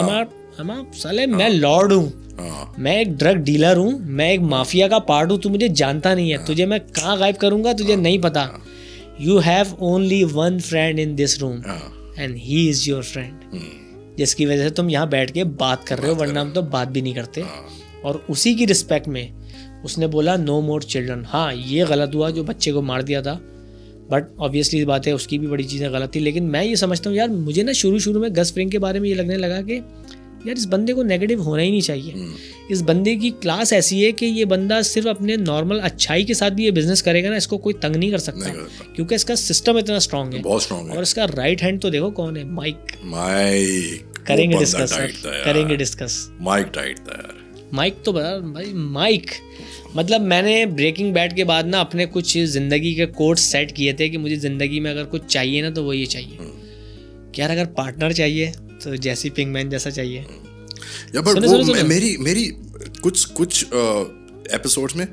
साले मैं लॉर्ड हूँ, मैं एक ड्रग डीलर हूँ, मैं एक माफिया का पार्ट हूँ, तू मुझे जानता नहीं है, तुझे मैं कहाँ गायब करूंगा तुझे नहीं पता। You have only one friend in this room and he is your friend, जिसकी वजह से तुम यहाँ बैठ के बात कर रहे हो, वरना हम तो बात भी नहीं करते। और उसी की रिस्पेक्ट में उसने बोला नो मोर चिल्ड्रन। हाँ ये गलत हुआ जो बच्चे को मार दिया था, बट ऑब्वियसली बात है उसकी भी बड़ी चीज़ें गलत थी। लेकिन मैं ये समझता हूँ यार, मुझे ना शुरू में गस फ्रिंग के बारे में ये लगने लगा कि यार इस बंदे को नेगेटिव होना ही नहीं चाहिए। इस बंदे की क्लास ऐसी है कि ये बंदा सिर्फ अपने नॉर्मल अच्छाई के साथ भी ये बिजनेस करेगा ना, इसको कोई तंग नहीं कर सकता, क्योंकि इसका सिस्टम इतना स्ट्रांग है, बहुत स्ट्रांग है। और इसका राइट हैंड तो देखो कौन है, माइक। करेंगे डिस्कस माइक टाइट था यार, माइक तो बता भाई, माइक मतलब मैंने ब्रेकिंग बैड के बाद ना अपने कुछ ज़िंदगी के कोड्स सेट किए थे कि मुझे ज़िंदगी में अगर कुछ चाहिए ना तो वो ये चाहिए कि यार अगर पार्टनर चाहिए तो जैसी पिंकमैन जैसा चाहिए। या पर वो मेरी कुछ एपिसोड्स में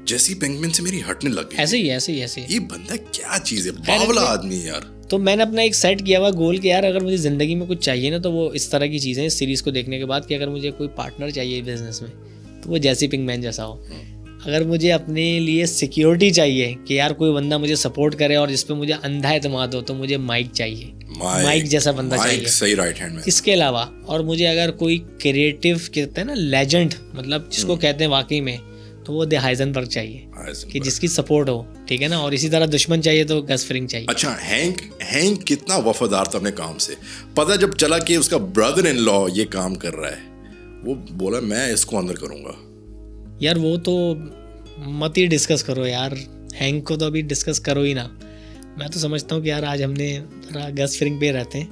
जैसी पिंकमैन से मेरी हटने लग गई। ऐसे ही ये बंदा क्या चीज़ है, बावला आदमी यार। तो मैंने अपना एक सेट किया हुआ गोल कि यार अगर मुझे ज़िंदगी में कुछ चाहिए ना तो वो इस तरह की चीज़ें, इस सीरीज़ को देखने के बाद, कि अगर मुझे कोई पार्टनर चाहिए बिजनेस में तो वो जैसी पिंकमैन जैसा हो। अगर मुझे अपने लिए सिक्योरिटी चाहिए कि यार कोई बंदा मुझे सपोर्ट करे और जिस पे मुझे अंधा एतमाद हो, तो मुझे माइक चाहिए, माइक जैसा बंदा चाहिए, सही राइट हैंड में। इसके अलावा और मुझे अगर कोई क्रिएटिव कहते हैं ना लेजेंड, मतलब जिसको कहते हैं वाकई में, तो वो द हाइजेनबर्ग चाहिए कि जिसकी सपोर्ट हो, ठीक है ना। और इसी तरह दुश्मन चाहिए तो गस फ्रिंग चाहिए। अच्छा, हैंक कितना वफादार था अपने काम से। पता जब चला कि उसका ब्रदर इन लॉ ये काम कर रहा है, वो बोला मैं इसको अंदर करूंगा। यार वो तो मत ही डिस्कस करो यार, हैंक को तो अभी डिस्कस करो ही ना। मैं तो समझता हूँ कि यार आज हमने गस फ्रिंग पे रहते हैं,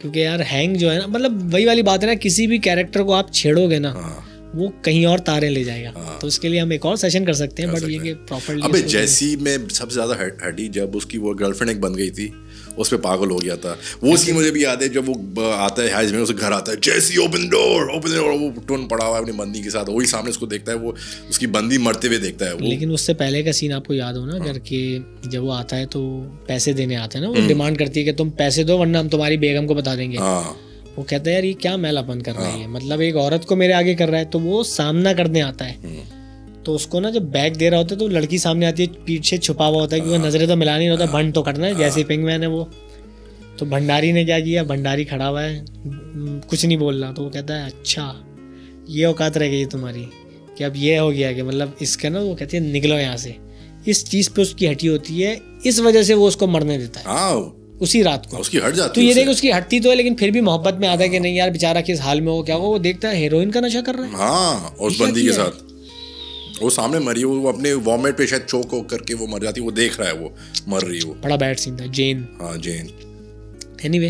क्योंकि यार हैंक जो है ना, मतलब वही वाली बात है ना, किसी भी कैरेक्टर को आप छेड़ोगे ना वो कहीं और तारे ले जाएगा। तो उसके लिए हम एक और सेशन कर सकते हैं, बट ये कि प्रॉपर्ली। अबे जैसी में सबसे ज्यादा हटी जब उसकी वो गर्लफ्रेंड एक बन गई थी, उस पे पागल हो गया था। वो सीन मुझे भी याद है, जब वो आता है हाइज में, उसे घर आता है, जैसी ओपन डोर, वो टोन पड़ा हुआ है अपनी बंदी के साथ, वही सामने उसको देखता है, वो उसकी बंदी मरते हुए देखता है वो। लेकिन उससे पहले का सीन आपको याद हो ना, अगर कि जब वो आता है तो पैसे देने आता है ना, वो डिमांड करती है कि तुम पैसे दो वरना हम तुम्हारी बेगम को बता देंगे। वो कहता है यार ये क्या मैलापन कर रहा है, मतलब एक औरत को मेरे आगे कर रहा है। तो वो सामना करने आता है, तो उसको ना जब बैग दे रहा होता है तो लड़की सामने आती है, पीछे छुपा हुआ होता है क्योंकि नजरें तो मिलानी होता है, भंड तो करना है, जैसे पिंगमैन है वो। तो भंडारी ने क्या किया, भंडारी खड़ा हुआ है, कुछ नहीं बोल रहा, तो वो कहता है अच्छा ये औकात रह गई तुम्हारी कि अब ये हो गया कि मतलब इसका ना, वो कहती है निकलो यहाँ से। इस चीज़ पे उसकी हटी होती है, इस वजह से वो उसको मरने देता है उसी रात को। उसकी हट जाती तो ये देख उसकी हटती तो है, लेकिन फिर भी मोहब्बत में आता है कि नहीं यार बेचारा किस हाल में हो, क्या वो देखता है हेरोइन का नशा कर रहा है। हाँ, उस बंदी के साथ वो सामने मरी, वो अपने वॉमिट पे शायद चोक करके वो मर जाती, वो देख रहा है वो मर रही हो। बड़ा बैड सीन था। जेन, हाँ जेन। एनीवे,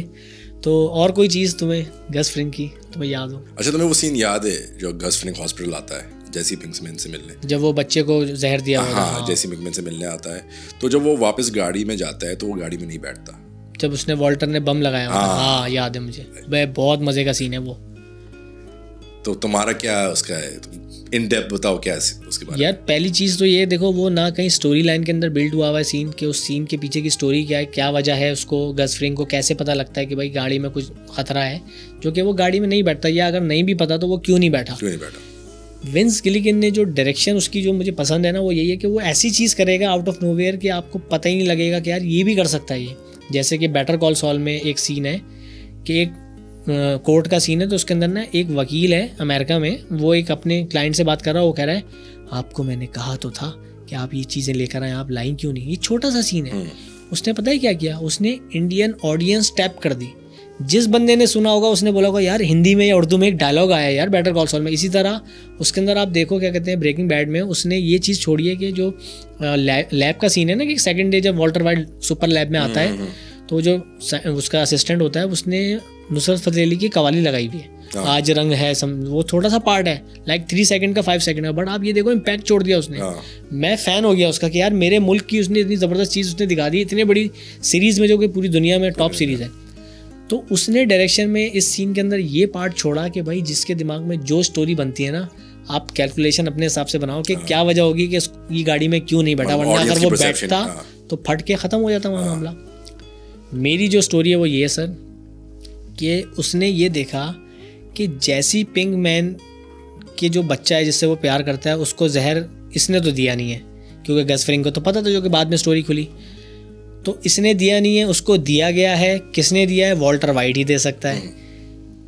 तो और कोई चीज़ तुम्हें गस फ्रिंग की तुम्हें याद हो? अच्छा, तुम्हें वो सीन याद है जो गस फ्रिंग हॉस्पिटल आता है जैसी पिंकमैन से मिलने, जब वो बच्चे को जहर दिया? हाँ, जैसी पिंकमैन से मिलने आता है, तो जब वो वापस गाड़ी में जाता है तो वो गाड़ी में नहीं बैठता, जब उसने वॉल्टर ने बम लगाया। हाँ याद है मुझे, भाई बहुत मजे का सीन है वो। तो तुम्हारा क्या उसका है, इन डेप्थ बताओ क्या है उसके बारे में। यार पहली चीज़ तो ये देखो, वो ना कहीं स्टोरी लाइन के अंदर बिल्ड हुआ हुआ है सीन, कि उस सीन के पीछे की स्टोरी क्या है, क्या वजह है, उसको गस फ्रिंग को कैसे पता लगता है कि भाई गाड़ी में कुछ खतरा है, जो कि वो गाड़ी में नहीं बैठता, या अगर नहीं भी पता तो वो क्यों नहीं बैठा। विंस गिलिगन ने जो डायरेक्शन उसकी जो मुझे पसंद है ना, वो यही है कि वो ऐसी चीज़ करेगा आउट ऑफ नोवेयर कि आपको पता ही नहीं लगेगा कि यार ये भी कर सकता है ये। जैसे कि बेटर कॉल सॉल में एक सीन है कि एक कोर्ट का सीन है, तो उसके अंदर ना एक वकील है अमेरिका में, वो एक अपने क्लाइंट से बात कर रहा है, वो कह रहा है आपको मैंने कहा तो था कि आप ये चीज़ें लेकर आए, आप लाइन क्यों नहीं। ये छोटा सा सीन है, उसने पता है क्या किया, उसने इंडियन ऑडियंस टैप कर दी। जिस बंदे ने सुना होगा उसने बोला होगा यार हिंदी में या उर्दू में एक डायलॉग आया है यार बेटर कॉल सॉल में। इसी तरह उसके अंदर आप देखो क्या कहते हैं ब्रेकिंग बैड में, उसने ये चीज़ छोड़ी है कि जो लैब का सीन है ना, कि सेकंड डे जब वॉल्टर वाइट सुपर लैब में आता है, तो जो उसका असिस्टेंट होता है उसने नुसरत फतेह अली की कवाली लगाई हुई है, आज रंग है वो छोटा सा पार्ट है, लाइक 3 सेकंड का 5 सेकंड का, बट आप ये देखो इम्पैक्ट छोड़ दिया उसने। मैं फ़ैन हो गया उसका कि यार मेरे मुल्क की उसने इतनी ज़बरदस्त चीज़ उसने दिखा दी, इतनी बड़ी सीरीज़ में जो कि पूरी दुनिया में टॉप सीरीज़ है। तो उसने डायरेक्शन में इस सीन के अंदर ये पार्ट छोड़ा कि भाई जिसके दिमाग में जो स्टोरी बनती है ना, आप कैलकुलेशन अपने हिसाब से बनाओ कि क्या वजह होगी कि ये गाड़ी में क्यों नहीं बैठा, वरना अगर वो बैठता तो फट के ख़त्म हो जाता वहाँ मामला। मेरी जो स्टोरी है वो ये है सर, कि उसने ये देखा कि जैसी पिंकमैन के जो बच्चा है जिससे वो प्यार करता है, उसको जहर इसने तो दिया नहीं है, क्योंकि गस फ्रिंग को तो पता था, जो कि बाद में स्टोरी खुली, तो इसने दिया नहीं है, उसको दिया गया है। किसने दिया है? वॉल्टर वाइट ही दे सकता है।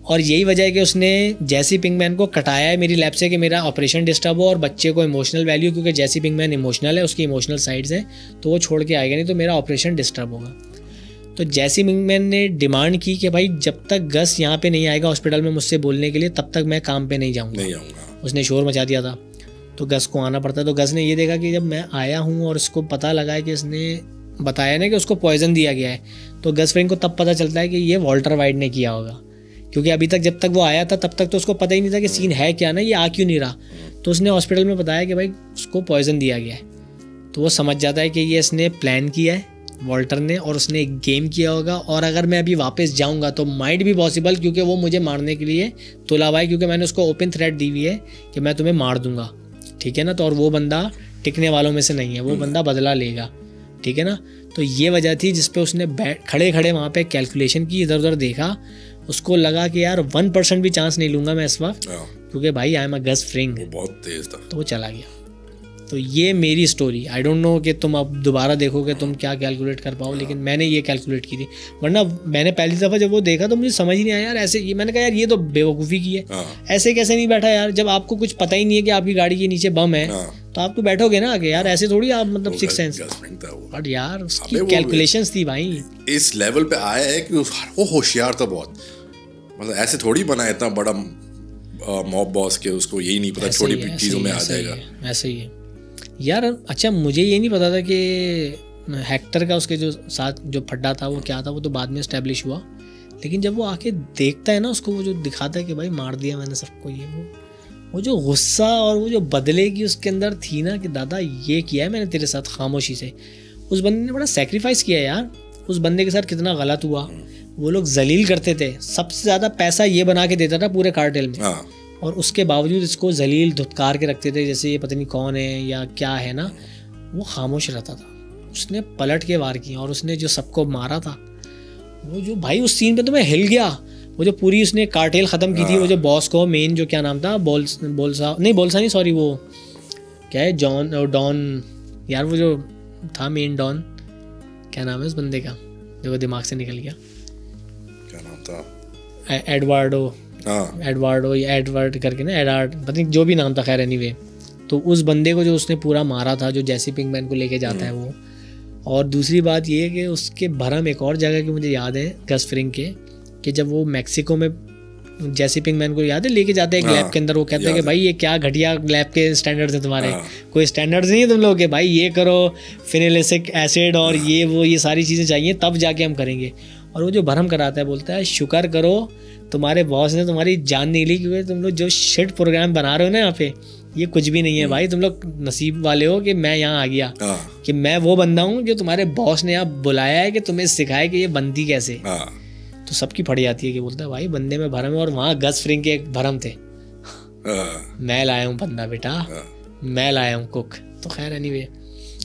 और यही वजह है कि उसने जैसी पिंकमैन को कटाया है मेरी लैब से कि मेरा ऑपरेशन डिस्टर्ब हो और बच्चे को इमोशनल वैल्यू, क्योंकि जैसी पिंकमैन इमोशनल है, उसकी इमोशनल साइड्स हैं, तो वो छोड़ के आएगा नहीं, तो मेरा ऑपरेशन डिस्टर्ब होगा। तो जैसी पिंकमैन ने डिमांड की कि भाई जब तक गस यहाँ पे नहीं आएगा हॉस्पिटल में मुझसे बोलने के लिए, तब तक मैं काम पे नहीं जाऊँगा। उसने शोर मचा दिया था, तो गस को आना पड़ता। तो गस ने ये देखा कि जब मैं आया हूँ और उसको पता लगा है कि इसने बताया ना कि उसको पॉइजन दिया गया है, तो गस फ्रिंग को तब पता चलता है कि ये वॉल्टर वाइट ने किया होगा, क्योंकि अभी तक जब तक वो आया था तब तक तो उसको पता ही नहीं था कि सीन है क्या ना, ये आ क्यों नहीं रहा। तो उसने हॉस्पिटल में बताया कि भाई उसको पॉइजन दिया गया है, तो वो समझ जाता है कि ये इसने प्लान किया है वॉल्टर ने, और उसने एक गेम किया होगा, और अगर मैं अभी वापस जाऊंगा तो माइट भी पॉसिबल, क्योंकि वो मुझे मारने के लिए तुला हुआ है, क्योंकि मैंने उसको ओपन थ्रेट दी हुई है कि मैं तुम्हें मार दूंगा, ठीक है ना। तो और वो बंदा टिकने वालों में से नहीं है, वो बंदा बदला लेगा, ठीक है ना। तो ये वजह थी जिस पे उसने खड़े खड़े वहाँ पे कैलकुलेशन की, इधर उधर देखा, उसको लगा कि यार 1% भी चांस नहीं लूंगा मैं इस वक्त, क्योंकि भाई आई एम अ गस फ्रिंग, बहुत तेज था, तो वो चला गया। तो ये मेरी स्टोरी, आई डोंट नो कि तुम अब दोबारा देखोगे तुम क्या कैलकुलेट कर पाओ, लेकिन मैंने ये कैलकुलेट की थी। वरना मैंने पहली दफ़ा जब वो देखा तो मुझे समझ ही नहीं आया यार ऐसे, ये मैंने कहा यार ये तो बेवकूफ़ी की है, ऐसे कैसे नहीं बैठा यार, जब आपको कुछ पता ही नहीं है कि आपकी गाड़ी के नीचे बम है तो आप तो बैठोगे ना आगे यार, ऐसे थोड़ी आप मतलब सिक्स सेंस। बट यार उसकी कैलकुलेशंस थी भाई, इस लेवल पे आया है कि वो होशियार था बहुत, मतलब ऐसे थोड़ी बना इतना बड़ा मॉब बॉस के, उसको यही नहीं पता छोटी चीज़ों में आ जाएगा। ऐसे ही है यार। अच्छा मुझे ये नहीं पता था कि हेक्टर का उसके जो साथ जो फड्डा था वो क्या था, वो तो बाद में एस्टेब्लिश हुआ, लेकिन जब वो आके देखता है ना उसको, वो जो दिखाता है कि भाई मार दिया मैंने सबको, ये वो जो गुस्सा और वो जो बदले की उसके अंदर थी ना कि दादा ये किया है मैंने तेरे साथ खामोशी से। उस बंदे ने बड़ा सेक्रीफाइस किया यार, उस बंदे के साथ कितना गलत हुआ। वो लोग जलील करते थे, सबसे ज़्यादा पैसा ये बना के देता था पूरे कार्टेल में, और उसके बावजूद इसको जलील धुतकार के रखते थे जैसे ये पता नहीं कौन है या क्या है ना। वो खामोश रहता था, उसने पलट के वार किया और उसने जो सबको मारा था, वो जो भाई उस सीन पे तो मैं हिल गया। वो जो पूरी उसने कार्टेल ख़त्म की थी, वो जो बॉस को मेन जो क्या नाम था, बोलसा नहीं सॉरी वो क्या है डॉन यार, वो जो था मेन डॉन, क्या नाम है उस बंदे का जो दिमाग से निकल गया, क्या नाम था, एडवार्डो या एडवर्ड करके ना, एडार्ड पता नहीं जो भी नाम था, खैर एनीवे। तो उस बंदे को जो उसने पूरा मारा था, जो जैसी पिंकमैन को लेके जाता है वो। और दूसरी बात ये है कि उसके भरम एक और जगह की मुझे याद है गस फ्रिंग के, कि जब वो मैक्सिको में जैसी पिंकमैन को याद है लेके जाते हैं एक लैब के अंदर, वो कहते हैं कि भाई ये क्या घटिया लैब के स्टैंडर्ड्स हैं तुम्हारे, कोई स्टैंडर्ड्स नहीं है तुम लोग के, भाई ये करो फिनिलिक एसिड और ये सारी चीज़ें चाहिए तब जाके हम करेंगे। और वो जो भरम कराता है बोलता है शुक्र करो तुम्हारे बॉस ने तुम्हारी जान नहीं ली, क्योंकि तुम लोग जो शिट प्रोग्राम बना रहे हो ना यहाँ पे, ये कुछ भी नहीं है भाई, तुम लोग नसीब वाले हो कि मैं यहाँ आ गया, कि मैं वो बंदा हूँ जो तुम्हारे बॉस ने यहाँ बुलाया है कि तुम्हें सिखाए कि ये बनती कैसे। तो सबकी फट जाती है कि बोलता है भाई बंदे में भरम है, और वहाँ गस फ्रिंग के एक भरम थे, मैं लाया हूँ बंदा बेटा, मैं लाया हूँ कुक। तो खैर एनीवे,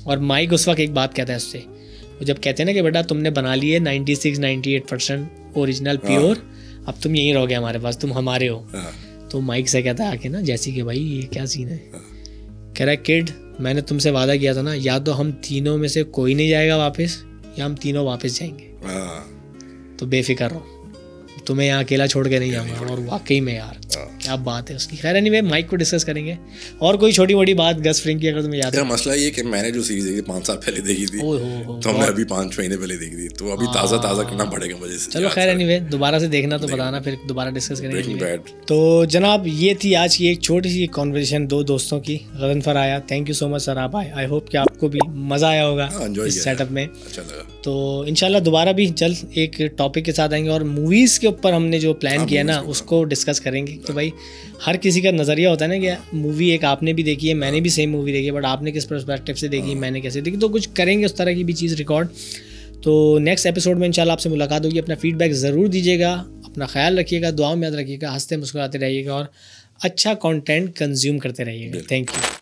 और माइक उस वक्त एक बात कहता है उससे, वो जब कहते हैं ना कि बेटा तुमने बना लिए 96-98% ओरिजिनल प्योर, अब तुम यहीं रहोगे हमारे पास, तुम हमारे हो। तो माइक से कहता है आके ना जैसी कि भाई ये क्या सीन है, कह रहा है किड मैंने तुमसे वादा किया था ना, या तो हम तीनों में से कोई नहीं जाएगा वापस, या हम तीनों वापस जाएंगे, तो बेफिक्र रहो, तुम्हें यहाँ अकेला छोड़ के नहीं जाऊँगा। और वाकई में यार क्या बात है उसकी। खैर एनीवे माइक को डिस्कस करेंगे। और कोई छोटी मोटी बात गस फ्रिंग की अगर तुम्हें याद है? मसला ये कि मैंने जो सीरीज देखी 5 साल पहले देखी थी, तो हमने अभी 5 महीने पहले देखी थी, तो अभी ताज़ा करना पड़ेगा मुझे। चलो खैर एनीवे दोबारा से देखना तो बताना, फिर दोबारा डिस्कस करेंगे। तो जनाब ये थी आज की एक छोटी सी कॉन्वर्सेशन दो दोस्तों की। गजनफर आया, thank you so much sir आप आए, आई होप कि आपको भी मज़ा आया होगा इस सेटअप में। तो इंशाल्लाह दोबारा भी जल्द एक टॉपिक के साथ आएंगे, और मूवीज़ के ऊपर हमने जो प्लान किया ना उसको डिस्कस करेंगे। तो भाई हर किसी का नज़रिया होता है ना कि मूवी एक आपने भी देखी है, मैंने भी सेम मूवी देखी है, बट आपने किस पर्सपेक्टिव से देखी, मैंने कैसे देखी, तो कुछ करेंगे उस तरह की भी चीज़ रिकॉर्ड। तो नेक्स्ट एपिसोड में इंशाल्लाह आपसे मुलाकात होगी। अपना फीडबैक ज़रूर दीजिएगा, अपना ख्याल रखिएगा, दुआओं में याद रखिएगा, हंसते मुस्कुराते रहिएगा और अच्छा कंटेंट कंज्यूम करते रहिएगा। Thank you.